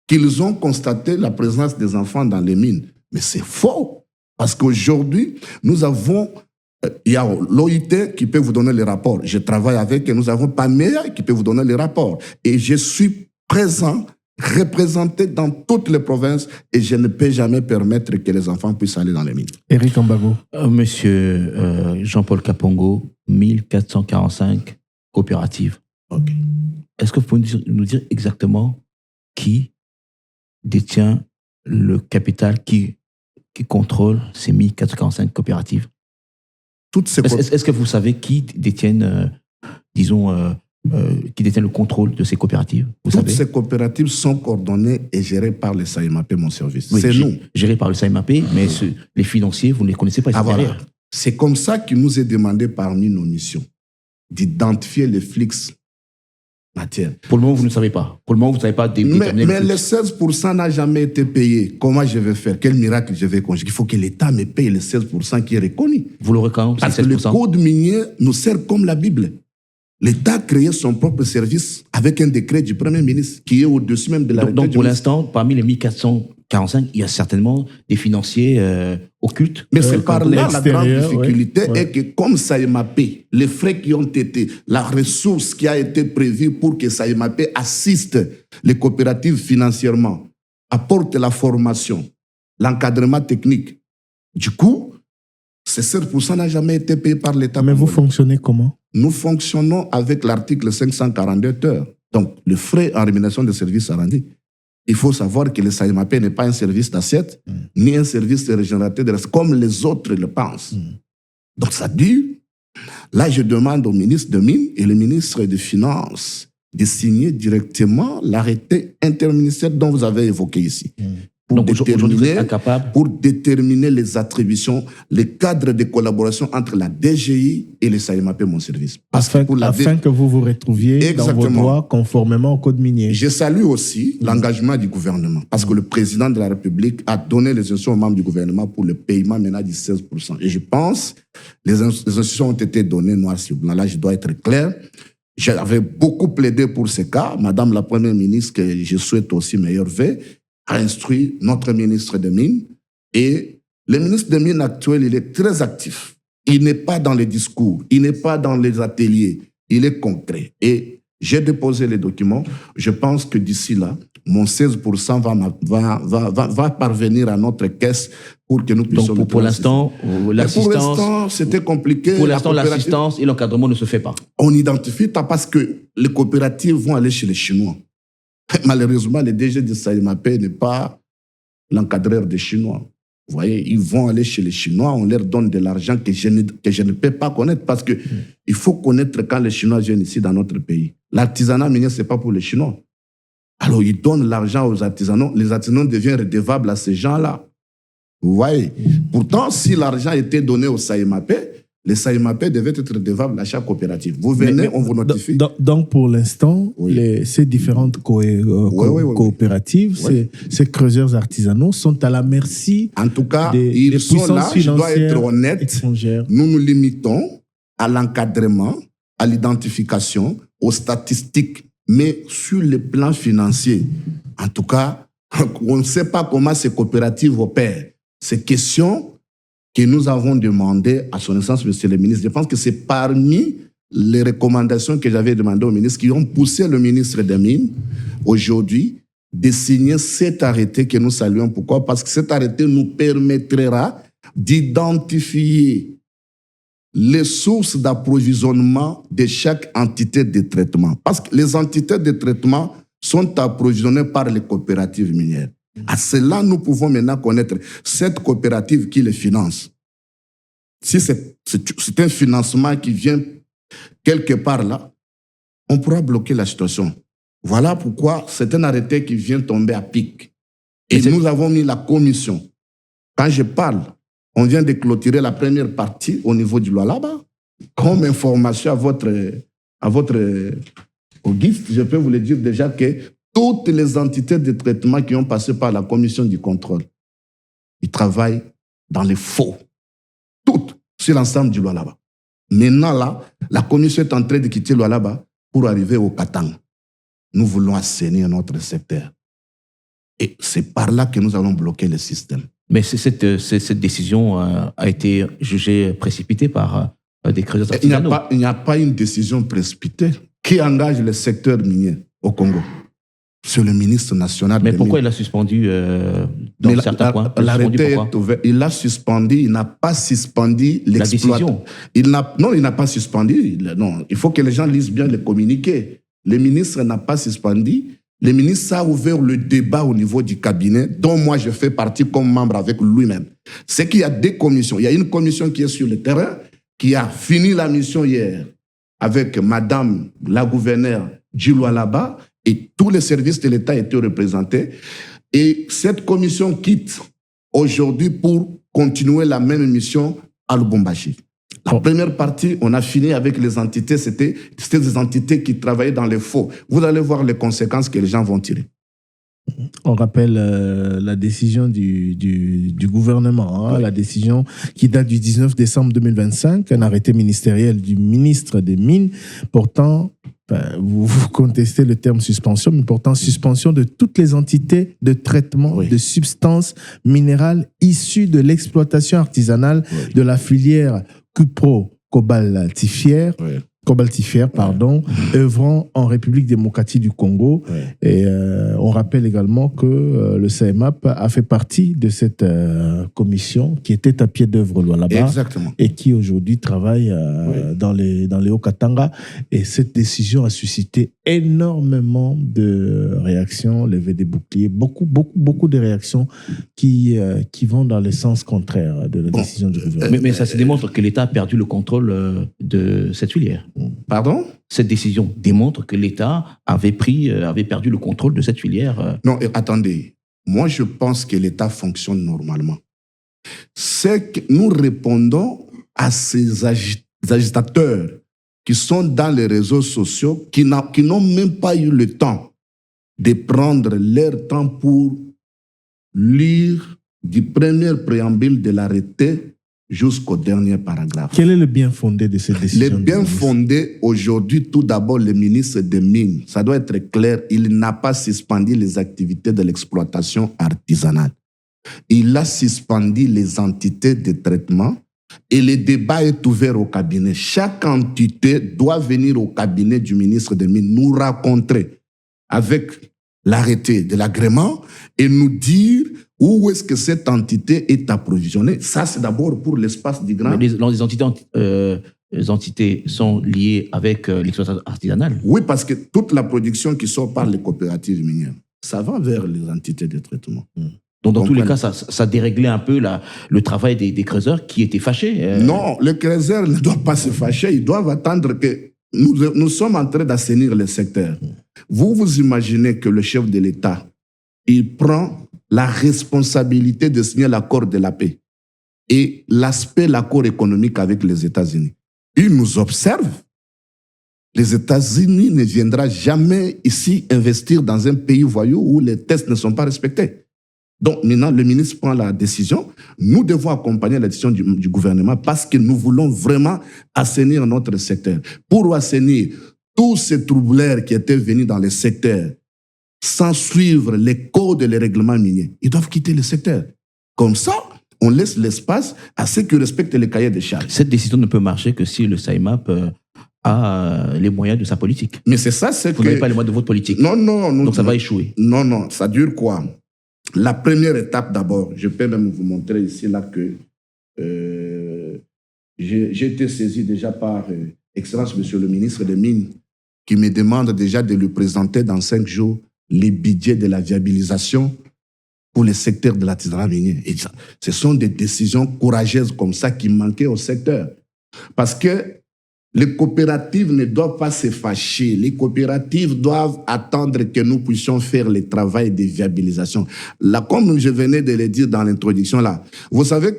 qu'ils ont constaté la présence des enfants dans les mines. Mais c'est faux. Parce qu'aujourd'hui, nous avons... Il y a l'OIT qui peut vous donner les rapports. Je travaille avec et nous avons PAMEA qui peut vous donner les rapports. Et je suis présent, représenté dans toutes les provinces et je ne peux jamais permettre que les enfants puissent aller dans les mines. Éric Ambago. Monsieur Jean-Paul Kapongo, 1445 coopératives. Okay. Est-ce que vous pouvez nous dire exactement qui détient le capital qui contrôle ces 1445 coopératives? Est-ce que vous savez qui détiennent, disons, qui détient le contrôle de ces coopératives, vous Toutes savez? ces coopératives sont coordonnées et gérées par le SAEMAP, mon service. Oui, c'est nous. Géré par le SAEMAP, mais les financiers, vous ne les connaissez pas, ils sont Voilà. derrière. C'est comme ça qu'il nous est demandé parmi nos missions d'identifier les flux matières. Pour le moment, vous ne savez pas. Pour le moment, vous ne savez pas déterminer Mais le les flux. 16% n'a jamais été payé. Comment je vais faire? Quel miracle je vais conjuguer? Il faut que l'État me paye les 16% qui est reconnu. Vous l'aurez quand? Parce C'est que le 16%. code minier nous sert comme la Bible. L'État a créé son propre service avec un décret du Premier ministre qui est au-dessus même de la Donc, pour l'instant, parmi les 1445, il y a certainement des financiers occultes. Mais c'est par là la grande difficulté ouais. est que comme SAEMAP, les frais qui ont été, la ressource qui a été prévue pour que SAEMAP assiste les coopératives financièrement, apporte la formation, l'encadrement technique. Du coup, ces 7% n'a jamais été payé par l'État. Mais vous fonctionnez comment? Nous fonctionnons avec l'article 542 heures. Donc, le frais en rémunération des services rendus. Il faut savoir que le SAEMAP n'est pas un service d'assiette, ni un service de régénérateur de ressources, comme les autres le pensent. Donc, ça dit, là, je demande au ministre de Mines et le ministre des Finances de signer directement l'arrêté interministériel dont vous avez évoqué ici. Donc, aujourd'hui, vous êtes incapable. Pour déterminer les attributions, les cadres de collaboration entre la DGI et le SAEMAP, mon service. Afin que vous vous retrouviez dans vos droits conformément au code minier. Je salue aussi l'engagement du gouvernement, parce que le président de la République a donné les instructions aux membres du gouvernement pour le paiement maintenant du 16%. Et je pense les instructions ont été données noir sur blanc. Là, je dois être clair. J'avais beaucoup plaidé pour ce cas. Madame la Première ministre, que je souhaite aussi meilleurs vœux, a instruit notre ministre des Mines. Et le ministre des Mines actuel, il est très actif. Il n'est pas dans les discours, il n'est pas dans les ateliers, il est concret. Et j'ai déposé les documents. Je pense que d'ici là, mon 16% va parvenir à notre caisse pour que nous puissions... Donc pour l'instant, l'assistance... Pour l'instant, c'était compliqué. Pour l'instant, l'assistance et l'encadrement ne se fait pas. On identifie parce que les coopératives vont aller chez les Chinois. Malheureusement, le DG de SAEMAP n'est pas l'encadreur des Chinois. Vous voyez, ils vont aller chez les Chinois, on leur donne de l'argent que je ne peux pas connaître parce que il faut connaître quand les Chinois viennent ici dans notre pays. L'artisanat minier, ce n'est pas pour les Chinois. Alors, ils donnent l'argent aux artisanaux. Les artisanaux deviennent redevables à ces gens-là. Vous voyez. Pourtant, si l'argent était donné au SAEMAP, les SAEMAP devaient être redevables à chaque coopérative. Vous venez, on vous notifie. Donc, pour l'instant, ces différentes coopératives, ces creuseurs artisanaux sont à la merci en tout cas, des sont là, je dois être honnête. Étrangères. Nous nous limitons à l'encadrement, à l'identification, aux statistiques, mais sur le plan financier. En tout cas, on ne sait pas comment ces coopératives opèrent. Ces questions que nous avons demandé à son essence, monsieur le ministre. Je pense que c'est parmi les recommandations que j'avais demandées au ministre qui ont poussé le ministre des Mines aujourd'hui de signer cet arrêté que nous saluons. Pourquoi? Parce que cet arrêté nous permettra d'identifier les sources d'approvisionnement de chaque entité de traitement. Parce que les entités de traitement sont approvisionnées par les coopératives minières. À cela, nous pouvons maintenant connaître cette coopérative qui les finance. Si c'est un financement qui vient quelque part là, on pourra bloquer la situation. Voilà pourquoi c'est un arrêté qui vient tomber à pic. Et nous avons mis la commission. Quand je parle, on vient de clôturer la première partie au niveau du Lualaba. Comme information à votre auguste, je peux vous le dire déjà que toutes les entités de traitement qui ont passé par la commission du contrôle, ils travaillent dans les faux. Toutes, sur l'ensemble du Lualaba. Maintenant, là, la commission est en train de quitter Lualaba pour arriver au Katanga. Nous voulons assainir notre secteur. Et c'est par là que nous allons bloquer le système. Mais cette décision a été jugée précipitée par des creuseurs artisanaux. Il n'y a pas une décision précipitée qui engage le secteur minier au Congo. C'est le ministre national. Mais pourquoi il a suspendu dans certains points? L'arrêté est ouvert. Il l'a suspendu. Il n'a pas suspendu l'exploitation. Non, il n'a pas suspendu. Non, il faut que les gens lisent bien le communiqué. Le ministre n'a pas suspendu. Le ministre a ouvert le débat au niveau du cabinet, dont moi je fais partie comme membre avec lui-même. C'est qu'il y a des commissions. Il y a une commission qui est sur le terrain, qui a fini la mission hier, avec Madame la gouverneure Djilou Alaba, et tous les services de l'État étaient représentés. Et cette commission quitte aujourd'hui pour continuer la même mission à Lubumbashi. La première partie, on a fini avec les entités, c'était des entités qui travaillaient dans les faux. Vous allez voir les conséquences que les gens vont tirer. On rappelle la décision du gouvernement, la décision qui date du 19 décembre 2025, un arrêté ministériel du ministre des Mines portant, vous contestez le terme suspension, mais portant suspension de toutes les entités de traitement de substances minérales issues de l'exploitation artisanale de la filière cupro-cobaltifère. Œuvrant en République démocratique du Congo. Et on rappelle également que le SAEMAP a fait partie de cette commission qui était à pied d'œuvre là-bas. Exactement. Et qui aujourd'hui travaille dans les Hauts-Katanga. Et cette décision a suscité énormément de réactions, levé des boucliers, beaucoup de réactions qui vont dans le sens contraire de la décision du gouvernement. Mais ça se démontre que l'État a perdu le contrôle de cette filière. Pardon ? Cette décision démontre que l'État avait perdu le contrôle de cette filière. Non, attendez. Moi, je pense que l'État fonctionne normalement. C'est que nous répondons à ces agitateurs qui sont dans les réseaux sociaux, qui n'ont même pas eu le temps de prendre leur temps pour lire du premier préambule de l'arrêté jusqu'au dernier paragraphe. Quel est le bien fondé de cette décision? Le bien fondé, aujourd'hui, tout d'abord, le ministre des Mines, ça doit être clair, il n'a pas suspendu les activités de l'exploitation artisanale. Il a suspendu les entités de traitement et le débat est ouvert au cabinet. Chaque entité doit venir au cabinet du ministre des Mines, nous rencontrer avec l'arrêté de l'agrément et nous dire où est-ce que cette entité est approvisionnée. Ça, c'est d'abord pour l'espace du grand. Les entités sont liées avec l'exploitation artisanale. Oui, parce que toute la production qui sort par les coopératives minières, ça va vers les entités de traitement. Donc, dans tous les cas, ça déréglait un peu le travail des creuseurs qui étaient fâchés. Non, les creuseurs ne doivent pas se fâcher. Ils doivent attendre que nous sommes en train d'assainir le secteur. Vous imaginez que le chef de l'État, il prend la responsabilité de signer l'accord de la paix et l'accord économique avec les États-Unis. Il nous observe. Les États-Unis ne viendront jamais ici investir dans un pays voyou où les tests ne sont pas respectés. Donc maintenant, le ministre prend la décision. Nous devons accompagner la décision du gouvernement parce que nous voulons vraiment assainir notre secteur. Pour assainir tous ces troubleurs qui étaient venus dans le secteur sans suivre les codes et les règlements miniers, ils doivent quitter le secteur. Comme ça, on laisse l'espace à ceux qui respectent les cahiers des charges. Cette décision ne peut marcher que si le SAEMAP a les moyens de sa politique. Mais c'est ça, c'est que... Vous n'avez pas les moyens de votre politique. Non. Donc ça va échouer. Non, ça dure quoi? La première étape d'abord, je peux même vous montrer ici là que j'ai été saisi déjà par Excellence Monsieur le ministre des Mines qui me demande déjà de lui présenter dans 5 jours les budgets de la viabilisation pour le secteur de l'artisanat minier. Et ça, ce sont des décisions courageuses comme ça qui manquaient au secteur. Parce que les coopératives ne doivent pas se fâcher. Les coopératives doivent attendre que nous puissions faire le travail de viabilisation. Là, comme je venais de le dire dans l'introduction, là, vous savez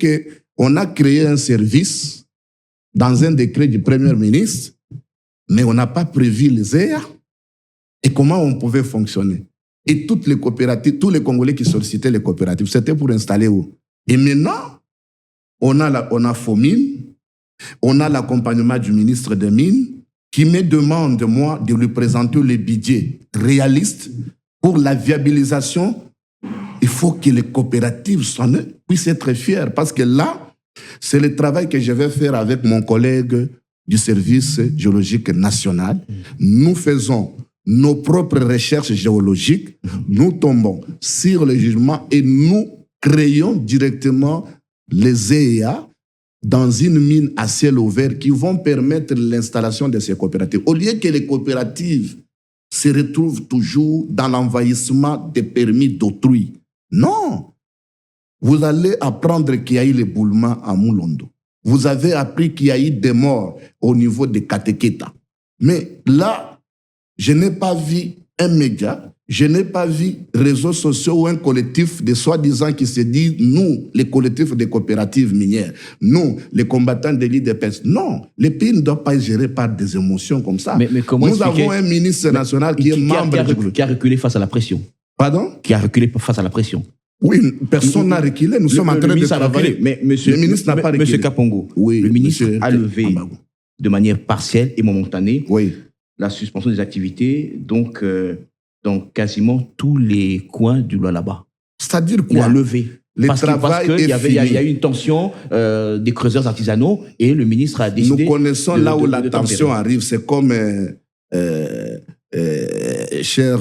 qu'on a créé un service dans un décret du Premier ministre, mais on n'a pas prévu les EA et comment on pouvait fonctionner. Et toutes les coopératives, tous les Congolais qui sollicitaient les coopératives, c'était pour installer où? Et maintenant, on a FOMINE, on a l'accompagnement du ministre des Mines qui me demande, moi, de lui présenter les budgets réalistes pour la viabilisation. Il faut que les coopératives puissent être fières parce que là, c'est le travail que je vais faire avec mon collègue du service géologique national. Nous faisons nos propres recherches géologiques, nous tombons sur le jugement et nous créons directement les EA dans une mine à ciel ouvert qui vont permettre l'installation de ces coopératives. Au lieu que les coopératives se retrouvent toujours dans l'envahissement des permis d'autrui. Non! Vous allez apprendre qu'il y a eu l'éboulement à Moulondo. Vous avez appris qu'il y a eu des morts au niveau de Kateketa. Mais là, je n'ai pas vu un média, je n'ai pas vu réseaux sociaux ou un collectif de soi-disant qui se dit, nous, les collectifs des coopératives minières, nous, les combattants de l'IDPS. Non, les pays ne doivent pas être gérés par des émotions comme ça. Mais comment nous avons un ministre national qui est membre du groupe. Qui a reculé face à la pression. Pardon? Qui a reculé face à la pression. Oui, personne n'a reculé. Nous sommes en train de travailler. Mais le ministre n'a pas reculé. Monsieur Kapongo, oui, le ministre a levé de manière partielle et momentanée la suspension des activités, donc dans quasiment tous les coins du Lualaba. C'est-à-dire quoi? Il a levé. Parce qu'il y a eu une tension des creuseurs artisanaux et le ministre a décidé... Nous connaissons là où la tension arrive. C'est comme, cher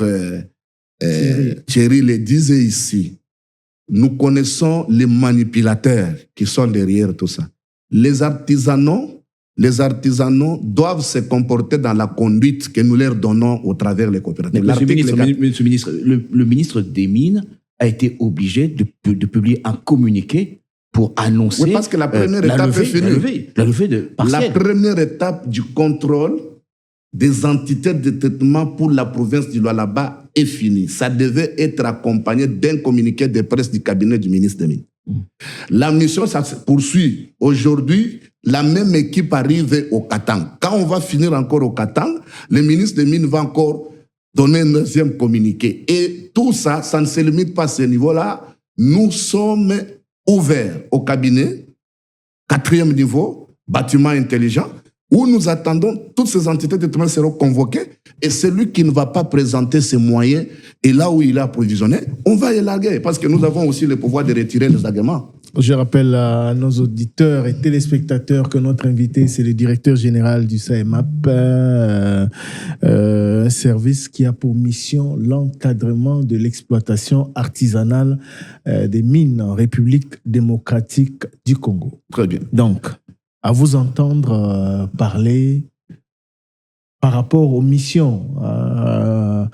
Thierry le disait ici, nous connaissons les manipulateurs qui sont derrière tout ça. Les artisanaux doivent se comporter dans la conduite que nous leur donnons au travers des coopératives. Monsieur le ministre, le ministre des Mines a été obligé de publier un communiqué pour annoncer... Oui, parce que la première étape est finie. La levée de partielle. La première étape du contrôle des entités de traitement pour la province du Lualaba est finie. Ça devait être accompagné d'un communiqué de presse du cabinet du ministre des Mines. La mission, ça se poursuit. Aujourd'hui, la même équipe arrive au Katang. Quand on va finir encore au Katang, le ministre des Mines va encore donner un deuxième communiqué. Et tout ça, ça ne se limite pas à ce niveau-là. Nous sommes ouverts au cabinet, 4e niveau, bâtiment intelligent, où nous attendons toutes ces entités de traitement seront convoquées et celui qui ne va pas présenter ses moyens et là où il a provisionné, on va élaguer parce que nous avons aussi le pouvoir de retirer les agréments. Je rappelle à nos auditeurs et téléspectateurs que notre invité, c'est le directeur général du SAEMAP, un service qui a pour mission l'encadrement de l'exploitation artisanale des mines en République démocratique du Congo. Très bien. Donc, à vous entendre parler par rapport aux missions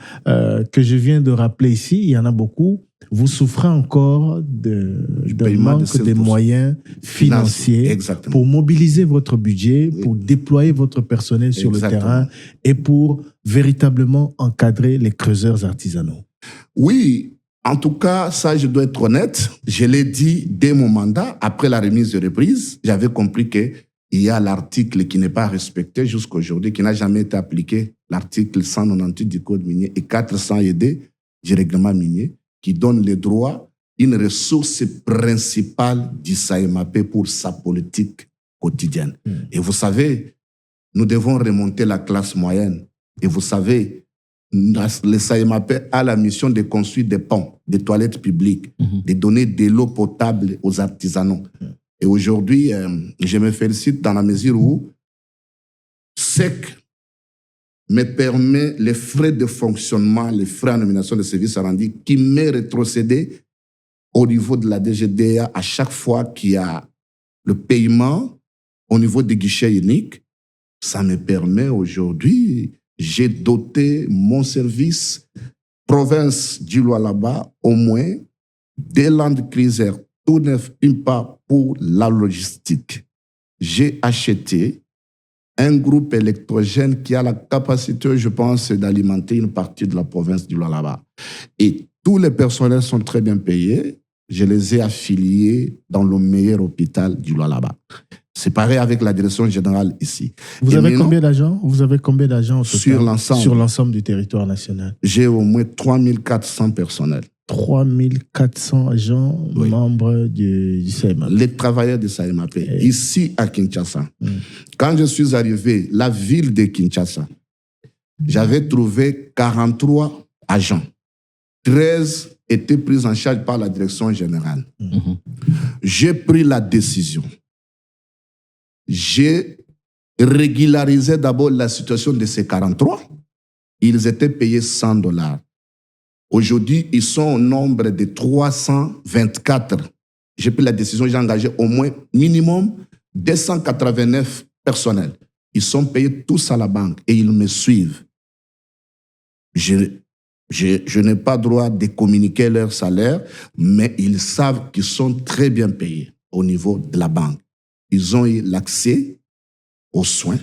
que je viens de rappeler ici, il y en a beaucoup. Vous souffrez encore d'un manque de moyens financiers pour mobiliser votre budget, pour déployer votre personnel sur le terrain et pour véritablement encadrer les creuseurs artisanaux. Oui, en tout cas, ça, je dois être honnête. Je l'ai dit dès mon mandat, après la remise de reprise, j'avais compris qu'il y a l'article qui n'est pas respecté jusqu'à aujourd'hui, qui n'a jamais été appliqué, l'article 198 du Code minier et 400 ED du règlement minier, qui donne le droit une ressource principale du SAEMAP pour sa politique quotidienne. Et vous savez, nous devons remonter la classe moyenne. Et vous savez, le SAEMAP a la mission de construire des ponts, des toilettes publiques, de donner de l'eau potable aux artisanaux. Et aujourd'hui, je me félicite dans la mesure où SEC me permet les frais de fonctionnement, les frais en nomination de services rendus qui m'est rétrocédé au niveau de la DGDA à chaque fois qu'il y a le paiement au niveau des guichets uniques. Ça me permet aujourd'hui, j'ai doté mon service province du Lualaba au moins des Land Cruiser tout neuf, pas pour la logistique. J'ai acheté un groupe électrogène qui a la capacité, je pense, d'alimenter une partie de la province du Lualaba. Et tous les personnels sont très bien payés. Je les ai affiliés dans le meilleur hôpital du Lualaba. C'est pareil avec la direction générale ici. Vous avez combien d'agents? Vous avez combien d'agents au total sur l'ensemble du territoire national? J'ai au moins 3400 personnels. 3400 agents membres du SAEMAP. Les travailleurs du SAEMAP, ici à Kinshasa. Quand je suis arrivé, la ville de Kinshasa, j'avais trouvé 43 agents. 13 étaient pris en charge par la direction générale. J'ai pris la décision. J'ai régularisé d'abord la situation de ces 43. Ils étaient payés $100. Aujourd'hui, ils sont au nombre de 324. J'ai pris la décision, j'ai engagé au moins minimum 289 personnels. Ils sont payés tous à la banque et ils me suivent. Je n'ai pas droit de communiquer leur salaire, mais ils savent qu'ils sont très bien payés au niveau de la banque. Ils ont eu l'accès aux soins,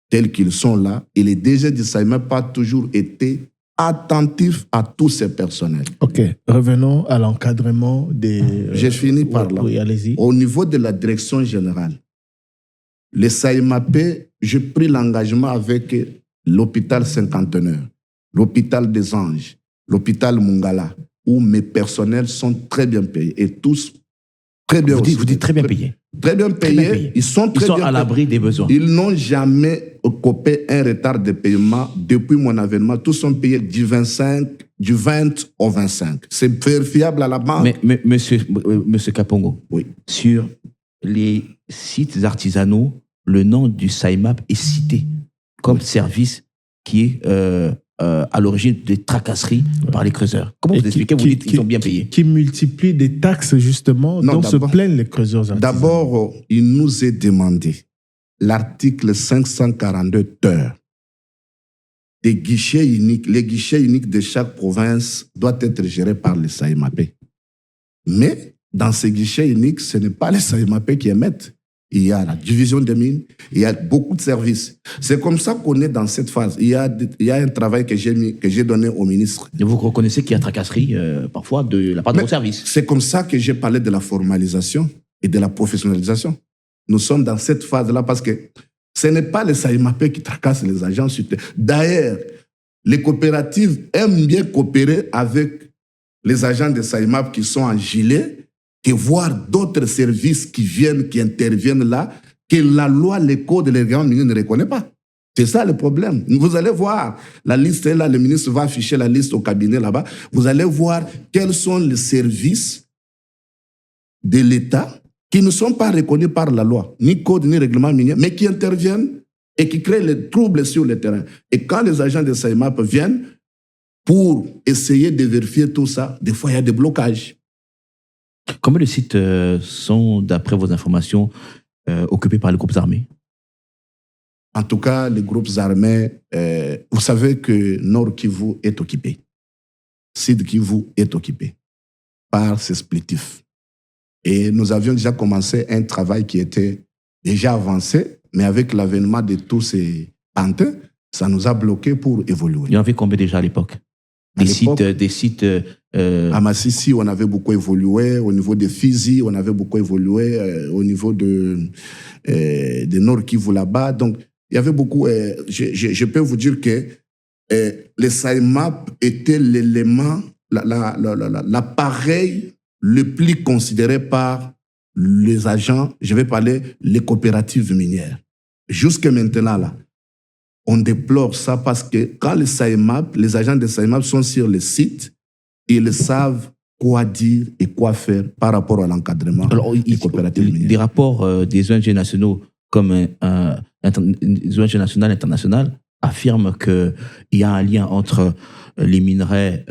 tels qu'ils sont là, et les DG du SAIMAP n'ont pas toujours été attentifs à tous ces personnels. Ok, revenons à l'encadrement des... J'ai fini par là. Oui, allez-y. Au niveau de la direction générale, les SAIMAP, j'ai pris l'engagement avec l'hôpital Cinquantenaire, l'hôpital des Anges, l'hôpital Mungala, où mes personnels sont très bien payés et tous très bien Vous dites très bien payés. Très bien payés. Ils sont à l'abri des besoins. Ils n'ont jamais copé un retard de paiement depuis mon avènement. Tous sont payés du 20 au 25. C'est vérifiable à la banque. Mais monsieur Kapongo, oui. Sur les sites artisanaux, le nom du SAIMAP est cité comme service qui est à l'origine des tracasseries par les creuseurs. Comment vous expliquez? Vous dites qu'ils sont bien payés. Qui multiplient des taxes, justement, dont se plaignent les creuseurs artisanaux. D'abord, il nous est demandé, l'article 542 terre, les guichets uniques de chaque province doivent être gérés par les SAIMAP. Mais dans ces guichets uniques, ce n'est pas les SAIMAP qui émettent. Il y a la division des mines, il y a beaucoup de services. C'est comme ça qu'on est dans cette phase. Il y a un travail que j'ai donné au ministre. Et vous reconnaissez qu'il y a tracasserie parfois de la part de vos services. C'est comme ça que j'ai parlé de la formalisation et de la professionnalisation. Nous sommes dans cette phase-là parce que ce n'est pas les SAIMAP qui tracassent les agents. D'ailleurs, les coopératives aiment bien coopérer avec les agents des SAIMAP qui sont en gilet, que voir d'autres services qui interviennent là, que la loi, les codes et les règlements miniers ne reconnaissent pas. C'est ça le problème. Vous allez voir, la liste est là, le ministre va afficher la liste au cabinet là-bas. Vous allez voir quels sont les services de l'État qui ne sont pas reconnus par la loi, ni code, ni règlement minier, mais qui interviennent et qui créent les troubles sur le terrain. Et quand les agents de SAIMAP viennent pour essayer de vérifier tout ça, des fois il y a des blocages. Combien de sites sont, d'après vos informations, occupés par les groupes armés? En tout cas, les groupes armés, vous savez que Nord Kivu est occupé. Sud Kivu est occupé par ces splitifs. Et nous avions déjà commencé un travail qui était déjà avancé, mais avec l'avènement de tous ces pantins, ça nous a bloqués pour évoluer. Il y en avait combien déjà à l'époque? Des sites à Massissi, on avait beaucoup évolué. Au niveau de Fizi, on avait beaucoup évolué. Au niveau de Nord Kivu là-bas. Donc, il y avait beaucoup. Je peux vous dire que les SAIMAP étaient l'élément, l'appareil le plus considéré par les agents, je vais parler les coopératives minières. Jusqu'à maintenant, là, on déplore ça parce que quand les agents des SAIMAP sont sur le site, ils savent quoi dire et quoi faire par rapport à l'encadrement des coopératives minières. Des rapports des ONG nationaux comme les ONG nationales et internationales affirment qu'il y a un lien entre les minerais,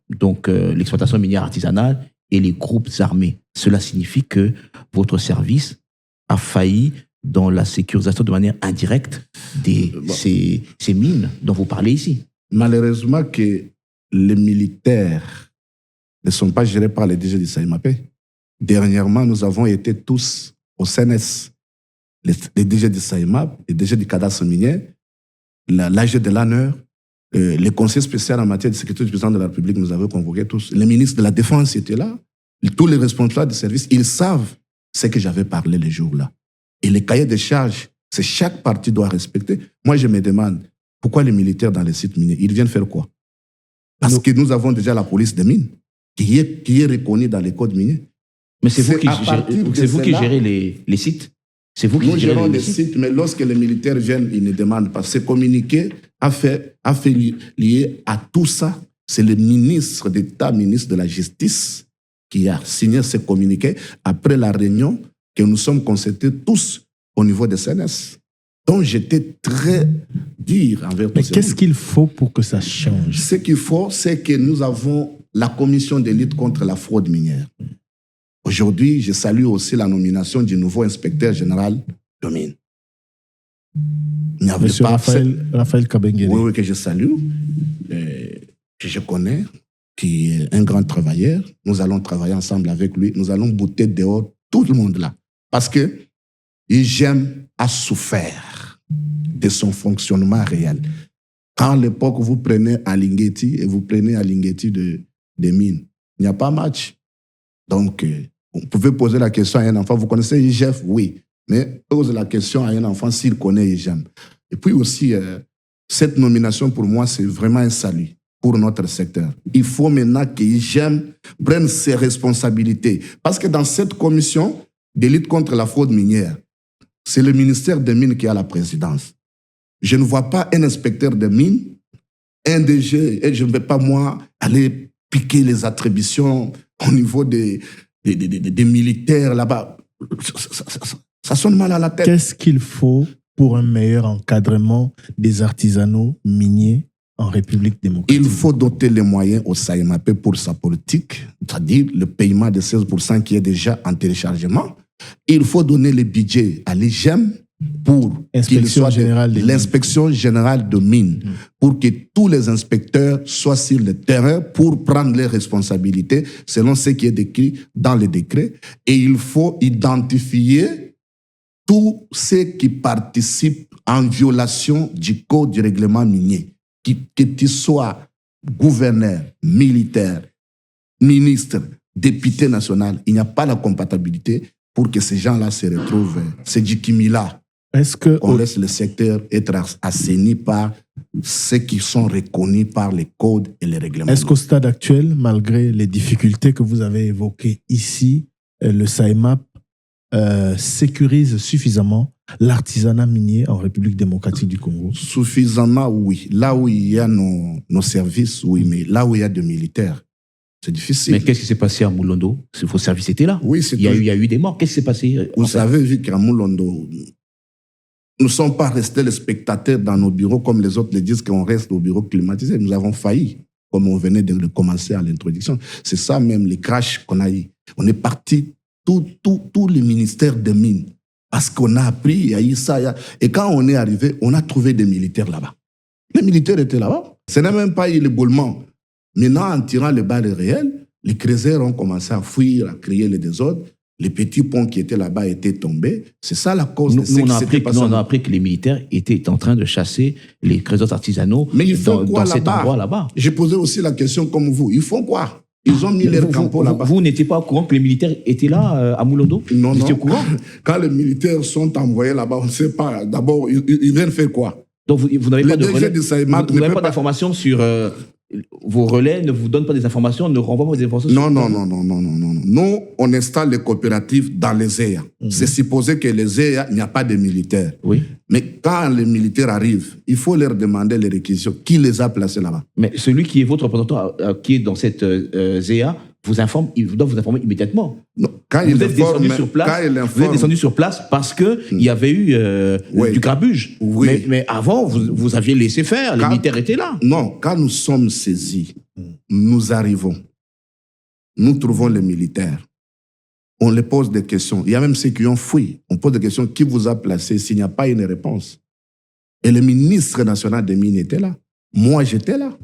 l'exploitation minière artisanale et les groupes armés. Cela signifie que votre service a failli dans la sécurisation de manière indirecte de ces mines dont vous parlez ici. Malheureusement que les militaires ne sont pas gérés par les DG du SAIMAP. Dernièrement, nous avons été tous au CNS. Les DG du SAIMAP, les DG du cadastre minier, l'AG de l'ANER, le conseil spécial en matière de sécurité du président de la République, nous avons convoqué tous. Les ministres de la Défense étaient là. Tous les responsables du service, ils savent ce que j'avais parlé les jours-là. Et les cahiers de charges, c'est chaque partie doit respecter. Moi, je me demande, pourquoi les militaires dans les sites miniers, ils viennent faire quoi? Parce que nous avons déjà la police des mines, qui est reconnue dans les codes miniers. Mais c'est vous qui gérez les sites? C'est vous qui nous gérons les sites, mais lorsque les militaires viennent, ils ne demandent pas. Ce communiqué a fait lié à tout ça. C'est le ministre d'État, ministre de la Justice, qui a signé ce communiqué après la réunion que nous sommes concertés tous au niveau des CNS. Donc, j'étais très dur envers tout ça. Mais qu'est-ce qu'il faut pour que ça change? Ce qu'il faut, c'est que nous avons la commission de lutte contre la fraude minière. Aujourd'hui, je salue aussi la nomination du nouveau inspecteur général de mines. Monsieur Raphaël Kabengele. Oui, que je salue, que je connais, qui est un grand travailleur. Nous allons travailler ensemble avec lui. Nous allons bouter dehors tout le monde là. Parce que j'aime à souffrir. de son fonctionnement réel. Quand à l'époque, vous prenez Alingeti et vous prenez Alingeti des mines, il n'y a pas match. Donc, vous pouvez poser la question à un enfant, vous connaissez IGF? Oui. Mais pose la question à un enfant s'il connaît IGEM. Et puis aussi, cette nomination, pour moi, c'est vraiment un salut pour notre secteur. Il faut maintenant que IGEM prenne ses responsabilités. Parce que dans cette commission de lutte contre la fraude minière, c'est le ministère des Mines qui a la présidence. Je ne vois pas un inspecteur des mines, un DG, et je ne vais pas, moi, aller piquer les attributions au niveau des militaires là-bas. Ça sonne mal à la tête. Qu'est-ce qu'il faut pour un meilleur encadrement des artisanaux miniers en République démocratique? Il faut doter les moyens au SAEMAP pour sa politique, c'est-à-dire le paiement de 16% qui est déjà en téléchargement. Il faut donner le budget à l'IGEM pour l'inspection générale de mines, pour que tous les inspecteurs soient sur le terrain pour prendre les responsabilités selon ce qui est décrit dans le décret. Et il faut identifier tous ceux qui participent en violation du code du règlement minier, que tu sois gouverneur, militaire, ministre, député national. Il n'y a pas la compatibilité pour que ces gens-là se retrouvent. C'est du kimila. Est-ce qu'on laisse le secteur être assaini par ceux qui sont reconnus par les codes et les règlements? Est-ce qu'au stade actuel, malgré les difficultés que vous avez évoquées ici, le SAEMAP sécurise suffisamment l'artisanat minier en République démocratique du Congo? Suffisamment, oui. Là où il y a nos services, oui, mais là où il y a des militaires, c'est difficile. Mais qu'est-ce qui s'est passé à Moulondo? Vos services étaient là. Oui, il y a eu des morts. Qu'est-ce qui s'est passé? Vous avez vu qu'à Moulondo, nous ne sommes pas restés les spectateurs dans nos bureaux comme les autres le disent qu'on reste au bureau climatisé. Nous avons failli, comme on venait de le commencer à l'introduction. C'est ça même les crashs qu'on a eu. On est parti tous les ministères des mines parce qu'on a appris, il y a eu ça. Et quand on est arrivé, on a trouvé des militaires là-bas. Les militaires étaient là-bas. Ce n'est même pas eu l'éboulement. Maintenant, en tirant les balles réelles, les creuseurs ont commencé à fuir, à créer les désordres. Les petits ponts qui étaient là-bas étaient tombés. C'est ça la cause de ce qui s'était passé. On a appris que les militaires étaient en train de chasser les creuseurs artisanaux dans cet endroit là-bas. J'ai posé aussi la question comme vous. Ils font quoi? Ils ont mis leur campo là-bas. Vous n'étiez pas au courant que les militaires étaient là à Moulondo? Non, vous étiez au courant? Quand les militaires sont envoyés là-bas, on ne sait pas. D'abord, ils viennent faire quoi? Donc vous n'avez pas de relais, vous n'avez pas pas d'informations sur... vos relais ne vous donnent pas des informations, ne renvoient pas des informations? Non. Nous, on installe les coopératives dans les EA. C'est supposé que les EA, il n'y a pas de militaires. Oui. Mais quand les militaires arrivent, il faut leur demander les réquisitions. Qui les a placés là-bas? Mais celui qui est votre représentant, qui est dans cette ZEA, vous informe, il doit vous informer immédiatement. Non, vous êtes descendu sur place parce qu'il y avait eu du grabuge. Oui. Mais avant, vous aviez laissé faire, les militaires étaient là. Non, quand nous sommes saisis, nous arrivons, nous trouvons les militaires, on les pose des questions. Il y a même ceux qui ont fui. On pose des questions, qui vous a placé s'il n'y a pas une réponse? Et le ministre national des Mines était là. Moi, j'étais là.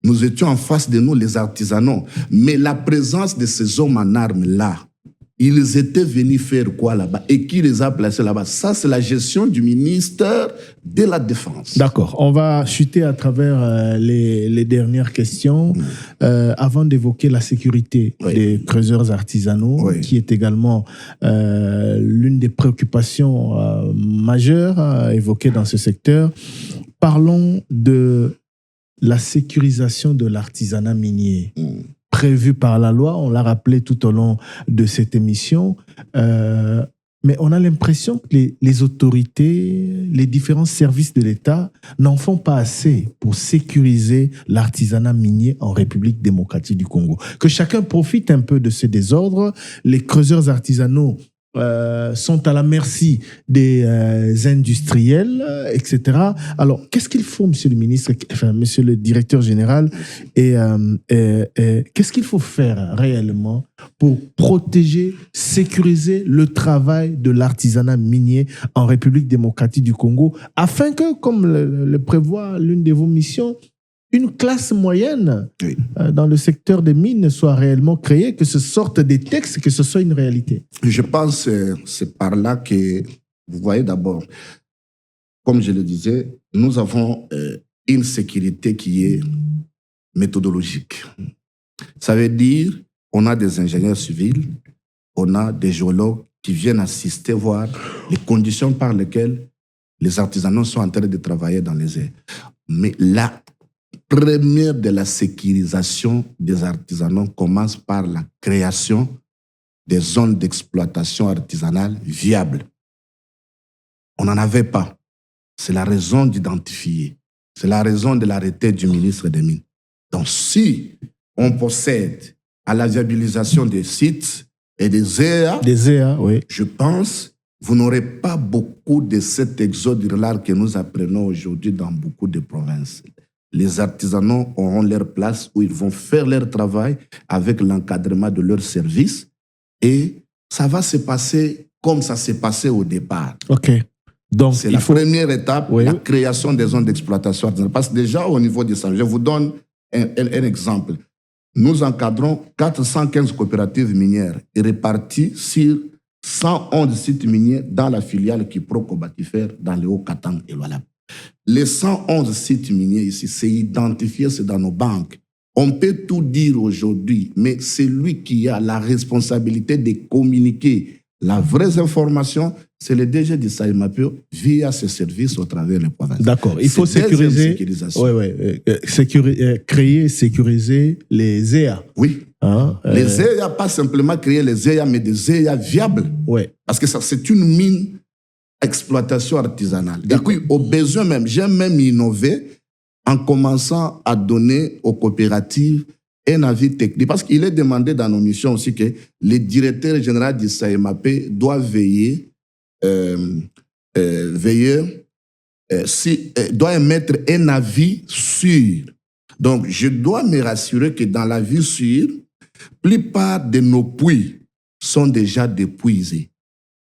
Nous étions en face de nous, les artisanaux. Mais la présence de ces hommes en armes là, ils étaient venus faire quoi là-bas? Et qui les a placés là-bas? Ça, c'est la gestion du ministère de la Défense. D'accord. On va chuter à travers les dernières questions. Avant d'évoquer la sécurité des creuseurs artisanaux, qui est également l'une des préoccupations majeures évoquées dans ce secteur, parlons de la sécurisation de l'artisanat minier prévue par la loi. On l'a rappelé tout au long de cette émission. Mais on a l'impression que les autorités, les différents services de l'État n'en font pas assez pour sécuriser l'artisanat minier en République démocratique du Congo. Que chacun profite un peu de ce désordre. Les creuseurs artisanaux sont à la merci des industriels, etc. Alors, qu'est-ce qu'il faut, monsieur le ministre, enfin, monsieur le directeur général, et qu'est-ce qu'il faut faire réellement pour protéger, sécuriser le travail de l'artisanat minier en République démocratique du Congo, afin que, comme le prévoit l'une de vos missions, une classe moyenne dans le secteur des mines soit réellement créée, que ce sorte des textes, que ce soit une réalité? Je pense que c'est par là que, vous voyez d'abord, comme je le disais, nous avons une sécurité qui est méthodologique. Ça veut dire on a des ingénieurs civils, on a des géologues qui viennent assister, voir les conditions par lesquelles les artisanaux sont en train de travailler dans les airs. Mais la première de la sécurisation des artisanaux commence par la création des zones d'exploitation artisanale viables. On n'en avait pas. C'est la raison d'identifier. C'est la raison de l'arrêté du ministre des Mines. Donc, si on possède à la viabilisation des sites et des EA, oui. Je pense vous n'aurez pas beaucoup de cet exode rural que nous apprenons aujourd'hui dans beaucoup de provinces. Les artisanaux auront leur place où ils vont faire leur travail avec l'encadrement de leurs services et ça va se passer comme ça s'est passé au départ. OK. Donc, c'est la première étape, la création des zones d'exploitation artisanale. Parce que déjà, au niveau du centre, je vous donne un exemple. Nous encadrons 415 coopératives minières et réparties sur 111 sites miniers dans la filiale Quiproquo Batifère dans le Haut-Katanga et Lualaba. Les 111 sites miniers ici, c'est identifié, c'est dans nos banques. On peut tout dire aujourd'hui, mais c'est lui qui a la responsabilité de communiquer la vraie information, c'est le DG du SAIMAP via ses services au travers des provinces. D'accord. Il faut sécuriser, créer et sécuriser les EA. Oui. Les EA, pas simplement créer les EA, mais des EA viables. Ouais. Parce que ça, c'est une mine exploitation artisanale. Et puis, au besoin même, j'ai même innové en commençant à donner aux coopératives un avis technique. Parce qu'il est demandé dans nos missions aussi que le directeur général du SAIMAP doit doit émettre un avis sûr. Donc, je dois me rassurer que dans l'avis sûr, la plupart de nos puits sont déjà des puits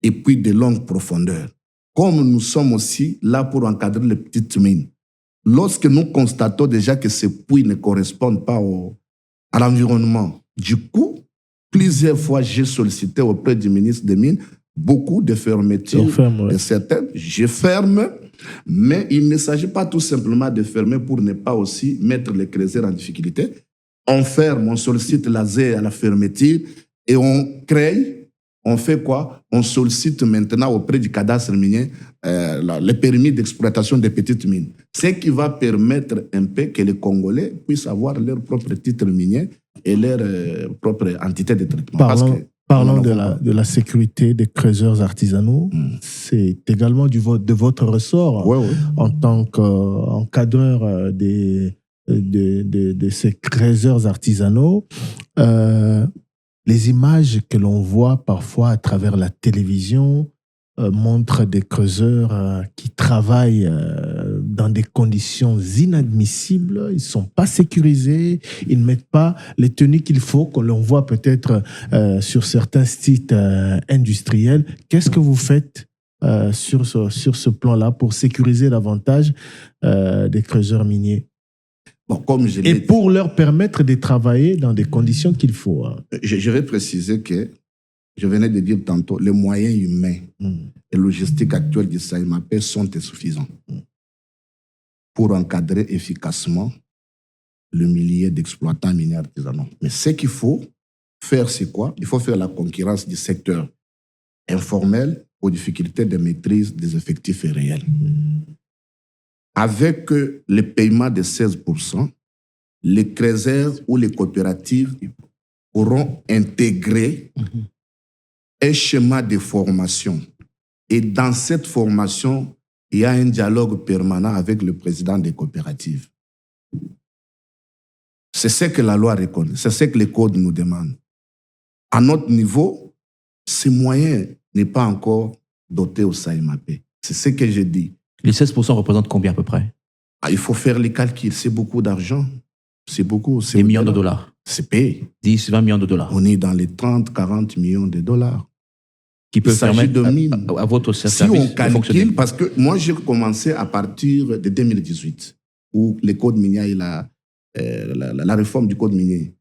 et puits de longue profondeur. Comme nous sommes aussi là pour encadrer les petites mines. Lorsque nous constatons déjà que ces puits ne correspondent pas à l'environnement, du coup, plusieurs fois, j'ai sollicité auprès du ministre des Mines beaucoup de fermetures de certaines. Je ferme, mais il ne s'agit pas tout simplement de fermer pour ne pas aussi mettre les créateurs en difficulté. On ferme, on sollicite l'ASE à la fermeture et on crée, on fait quoi? On sollicite maintenant auprès du cadastre minier les permis d'exploitation des petites mines. Ce qui va permettre un peu que les Congolais puissent avoir leur propre titre minier et leur propre entité de traitement. Parlons de la sécurité des creuseurs artisanaux. C'est également de votre ressort en tant qu'encadreur de ces creuseurs artisanaux. Les images que l'on voit parfois à travers la télévision montrent des creuseurs qui travaillent dans des conditions inadmissibles. Ils ne sont pas sécurisés. Ils ne mettent pas les tenues qu'il faut, que l'on voit peut-être sur certains sites industriels. Qu'est-ce que vous faites sur ce plan-là pour sécuriser davantage des creuseurs miniers? Bon, comme je l'ai dit, pour leur permettre de travailler dans des conditions qu'il faut. Je vais préciser que, je venais de dire tantôt, les moyens humains et logistiques actuels du SAIMAP sont insuffisants pour encadrer efficacement le millier d'exploitants miniers artisanaux. Mais ce qu'il faut faire, c'est quoi? Il faut faire la concurrence du secteur informel aux difficultés de maîtrise des effectifs réels. Avec le paiement de 16%, les creuseurs ou les coopératives pourront intégrer un schéma de formation. Et dans cette formation, il y a un dialogue permanent avec le président des coopératives. C'est ce que la loi reconnaît, c'est ce que les codes nous demandent. À notre niveau, ces moyens n'est pas encore doté au SAIMAP. C'est ce que je dis. Les 16% représentent combien à peu près? Il faut faire les calculs. C'est beaucoup d'argent. C'est beaucoup. Des millions de dollars. C'est payé. 10, 20 millions de dollars. On est dans les 30, 40 millions de dollars. Qui peut permettre à votre service si on calcule, parce que moi, j'ai commencé à partir de 2018, où le code minier et la réforme du code minier.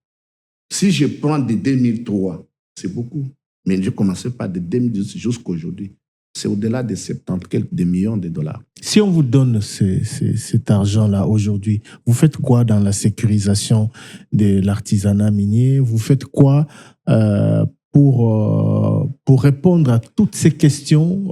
Si je prends de 2003, c'est beaucoup. Mais j'ai commencé par de 2018 jusqu'à aujourd'hui. C'est au-delà de 70 quelques millions de dollars. Si on vous donne cet argent-là aujourd'hui, vous faites quoi dans la sécurisation de l'artisanat minier? Vous faites quoi pour répondre à toutes ces questions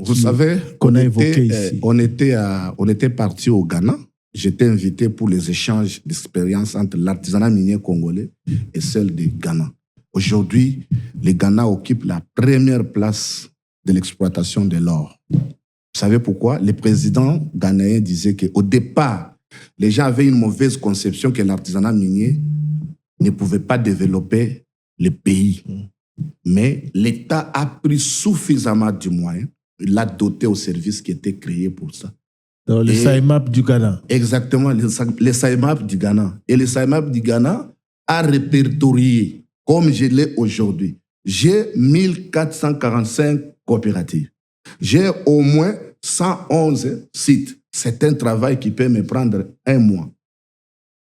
vous savez, qu'on a évoquées ici? On était parti au Ghana. J'étais invité pour les échanges d'expériences entre l'artisanat minier congolais et celle du Ghana. Aujourd'hui, le Ghana occupe la première place de l'exploitation de l'or. Vous savez pourquoi? Le président ghanéen disait qu'au départ, les gens avaient une mauvaise conception que l'artisanat minier ne pouvait pas développer le pays. Mais l'État a pris suffisamment de moyens. Il l'a doté au service qui était créé pour ça. Dans le SAIMAP du Ghana. Exactement, le SAIMAP du Ghana. Et le SAIMAP du Ghana a répertorié, comme je l'ai aujourd'hui, j'ai 1445 coopératives. J'ai au moins 111 sites. C'est un travail qui peut me prendre un mois.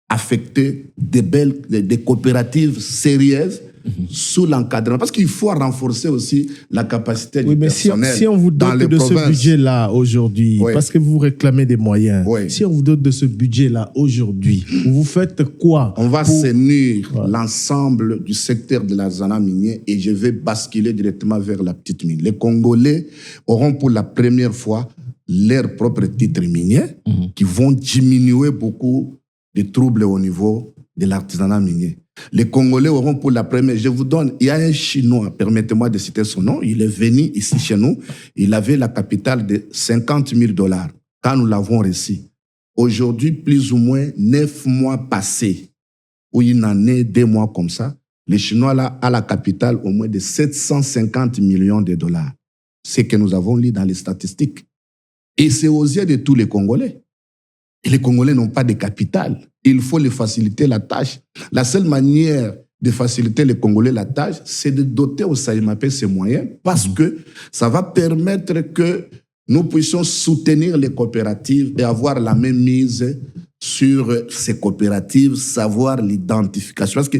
Affecter des coopératives sérieuses sous l'encadrement. Parce qu'il faut renforcer aussi la capacité du personnel. Si on vous dote de ce budget-là aujourd'hui, parce que vous réclamez des moyens, si on vous dote de ce budget-là aujourd'hui, vous faites quoi? On va s'unir l'ensemble du secteur de l'artisanat minier et je vais basculer directement vers la petite mine. Les Congolais auront pour la première fois leurs propres titres miniers qui vont diminuer beaucoup de troubles au niveau de l'artisanat minier. Les Congolais auront pour la première, je vous donne, il y a un Chinois, permettez-moi de citer son nom, il est venu ici chez nous, il avait la capitale de $50,000 quand nous l'avons reçu. Aujourd'hui, plus ou moins 9 mois passés, ou une année, 2 mois comme ça, les Chinois là a la capitale au moins de $750 millions. Ce que nous avons lu dans les statistiques. Et c'est aux yeux de tous les Congolais. Et les Congolais n'ont pas de capital. Il faut les faciliter la tâche. La seule manière de faciliter les Congolais la tâche, c'est de doter au SAIMAP ces moyens parce que ça va permettre que nous puissions soutenir les coopératives et avoir la même mise sur ces coopératives, savoir l'identification. Parce que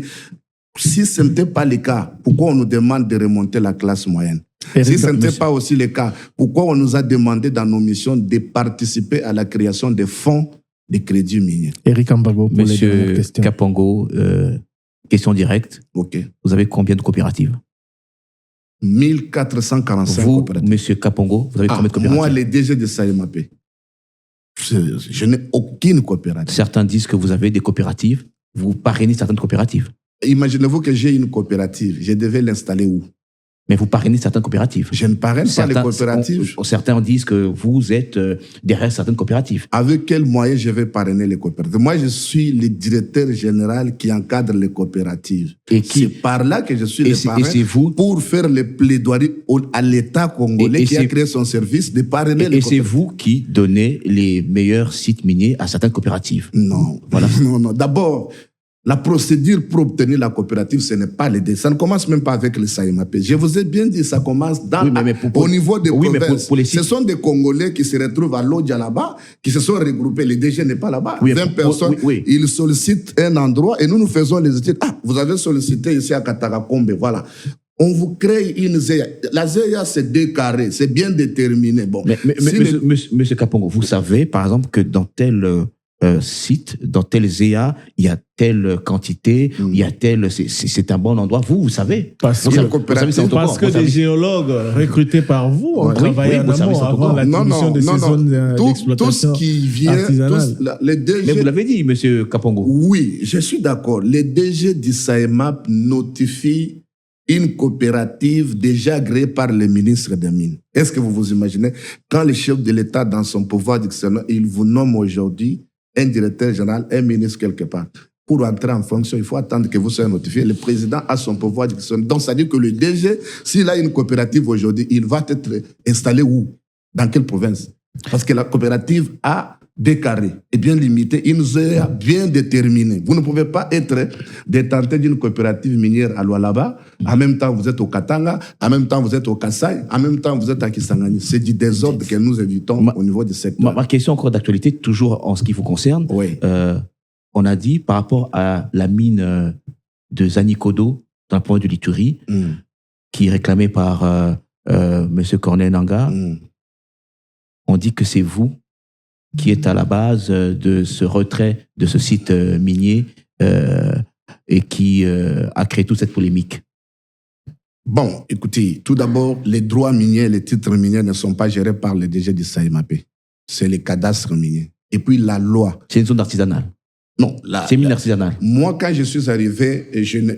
si ce n'était pas le cas, pourquoi on nous demande de remonter la classe moyenne? Si ce n'était pas aussi le cas, pourquoi on nous a demandé dans nos missions de participer à la création des fonds de crédit minier? Eric Ambago, pour Monsieur les dernières questions. Kapongo, question directe. Ok. Vous avez combien de coopératives? 1445 vous, coopératives. Monsieur Kapongo, vous avez combien de coopératives? Moi, les DG de SAIMAP, je n'ai aucune coopérative. Certains disent que vous avez des coopératives. Vous parrainez certaines coopératives. Imaginez-vous que j'ai une coopérative. Je devais l'installer où? Mais vous parrainez certaines coopératives. Je ne parraine pas les coopératives. Certains disent que vous êtes derrière certaines coopératives. Avec quels moyens je vais parrainer les coopératives? Moi, je suis le directeur général qui encadre les coopératives. C'est par là que je suis le parrain pour faire les plaidoiries à l'État congolais qui a créé son service de parrainer les coopératives. Et c'est vous qui donnez les meilleurs sites miniers à certaines coopératives? Non. Voilà. Non. D'abord, la procédure pour obtenir la coopérative, ce n'est pas l'aider. Ça ne commence même pas avec le SAIMAP. Je vous ai bien dit, ça commence au niveau des provinces. Ce sont des Congolais qui se retrouvent à Lodja là-bas, qui se sont regroupés. Le DG n'est pas là-bas. 20 personnes, ils sollicitent un endroit et nous faisons les études. Ah, vous avez sollicité ici à Katarakombe, voilà. On vous crée une ZEA. La ZEA, c'est 2 carrés, c'est bien déterminé. Bon. Mais monsieur Kapongo, vous savez, par exemple, que dans tel site, dans tel ZEA, il y a telle quantité, il y a tel... C'est un bon endroit. Vous savez. Parce que des géologues recrutés par vous ont travaillé en amont avant l'attribution de ces zones d'exploitation tout ce qui vient, les DG... Mais vous l'avez dit, monsieur Kapongo. Oui, je suis d'accord. Les DG du SAIMAP notifient une coopérative déjà agréée par le ministre des Mines. Est-ce que vous vous imaginez, quand le chef de l'État, dans son pouvoir dictionnaire, il vous nomme aujourd'hui un directeur général, un ministre quelque part. Pour entrer en fonction, il faut attendre que vous soyez notifié. Le président a son pouvoir dictionnaire. Donc, ça veut dire que le DG, s'il a une coopérative aujourd'hui, il va être installé où? Dans quelle province? Parce que la coopérative a 2 carrés et bien limité, une ZEA bien déterminée. Vous ne pouvez pas être détenteur d'une coopérative minière à Lualaba, en même temps vous êtes au Katanga, en même temps vous êtes au Kassai, en même temps vous êtes à Kisangani. C'est du désordre que nous évitons au niveau du secteur. Ma question encore d'actualité, toujours en ce qui vous concerne. Oui. On a dit par rapport à la mine de Zanikodo dans le point de l'Ituri, qui est réclamée par M. Corneille Nangaa, on dit que c'est vous qui est à la base de ce retrait de ce site minier et qui a créé toute cette polémique? Bon, écoutez, tout d'abord, les droits miniers, les titres miniers ne sont pas gérés par le DG du SAIMAP. C'est les cadastres miniers. Et puis la loi. C'est une zone artisanale. Non, c'est une mine artisanale. Moi, quand je suis arrivé,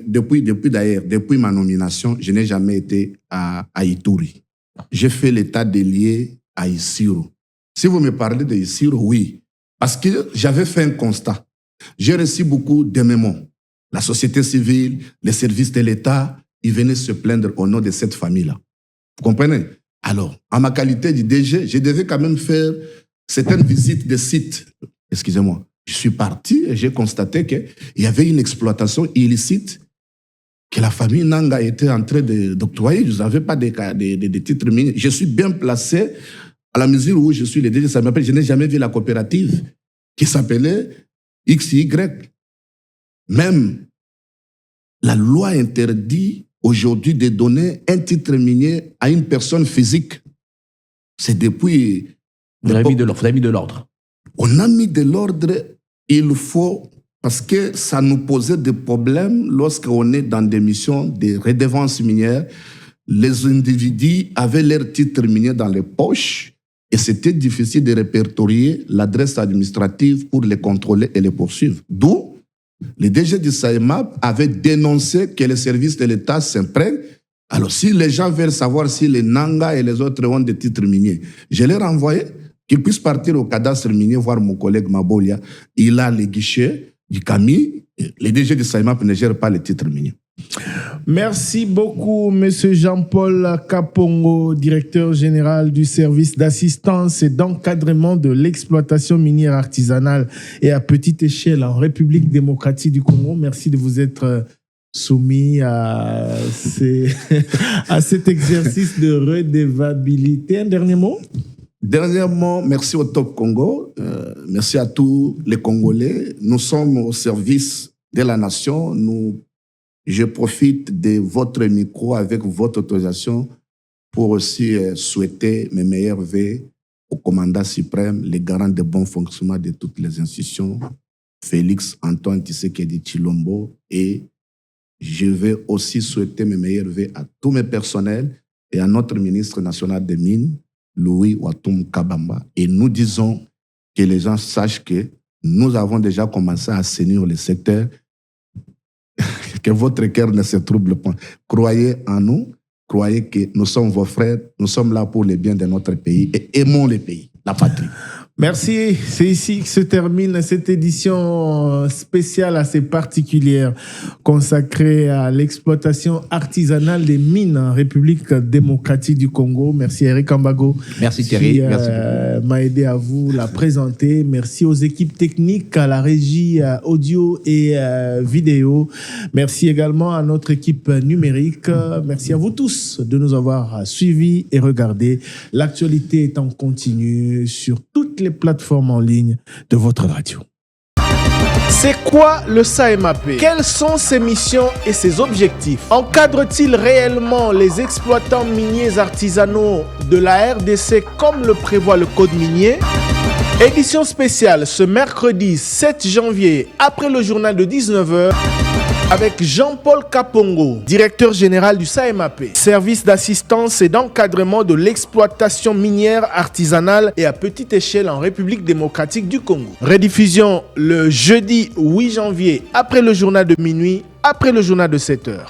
depuis ma nomination, je n'ai jamais été à Ituri. J'ai fait l'état des lieux à Isiro. Si vous me parlez de Isiro, oui. Parce que j'avais fait un constat. J'ai reçu beaucoup de mémos. La société civile, les services de l'État, ils venaient se plaindre au nom de cette famille-là. Vous comprenez? Alors, en ma qualité de DG, je devais quand même faire certaines visites de sites. Excusez-moi. Je suis parti et j'ai constaté qu'il y avait une exploitation illicite que la famille Nanga était en train d'octroyer. Vous n'avez pas de titres miniers. Je suis bien placé à la mesure où je suis le DG. Ça m'appelle. Je n'ai jamais vu la coopérative qui s'appelait XY. Même la loi interdit aujourd'hui de donner un titre minier à une personne physique. C'est depuis... Vous avez mis de l'ordre. On a mis de l'ordre, il faut, parce que ça nous posait des problèmes lorsqu'on est dans des missions de redevance minière. Les individus avaient leur titre minier dans les poches et c'était difficile de répertorier l'adresse administrative pour les contrôler et les poursuivre. D'où le DG du SAIMAP avait dénoncé que les services de l'État s'imprègnent. Alors, si les gens veulent savoir si les Nanga et les autres ont des titres miniers, je leur ai envoyé qu'ils puissent partir au cadastre minier, voir mon collègue Mabolia. Il a les guichets du CAMI. Les DG du SAIMAP ne gèrent pas les titres miniers. Merci beaucoup, M. Jean-Paul Kapongo, directeur général du service d'assistance et d'encadrement de l'exploitation minière artisanale et à petite échelle en République démocratique du Congo. Merci de vous être soumis à cet exercice de redevabilité. Un dernier mot? Dernièrement, merci au Top Congo, merci à tous les Congolais. Nous sommes au service de la nation. Je profite de votre micro avec votre autorisation pour aussi souhaiter mes meilleurs vœux au commandant suprême, les garants de bon fonctionnement de toutes les institutions, Félix Antoine Tshisekedi Tshilombo, et je vais aussi souhaiter mes meilleurs vœux à tous mes personnels et à notre ministre national des Mines, Louis Watum Kabamba. Et nous disons que les gens sachent que nous avons déjà commencé à assainir le secteur, que votre cœur ne se trouble pas. Croyez en nous, croyez que nous sommes vos frères, nous sommes là pour le bien de notre pays et aimons le pays, la patrie. Merci. C'est ici que se termine cette édition spéciale assez particulière consacrée à l'exploitation artisanale des mines en République démocratique du Congo. Merci Eric Ambago. Merci Thierry. Merci beaucoup. M'a aidé à vous la présenter. Merci aux équipes techniques, à la régie audio et vidéo. Merci également à notre équipe numérique. Merci à vous tous de nous avoir suivis et regardés. L'actualité est en continu sur toutes les plateformes en ligne de votre radio. C'est quoi le SAIMAP? Quelles sont ses missions et ses objectifs? Encadre-t-il réellement les exploitants miniers artisanaux de la RDC comme le prévoit le code minier? Édition spéciale ce mercredi 7 janvier après le journal de 19h avec Jean-Paul Kapongo, directeur général du SAIMAP, service d'assistance et d'encadrement de l'exploitation minière artisanale et à petite échelle en République démocratique du Congo. Rediffusion le jeudi 8 janvier après le journal de minuit, après le journal de 7h.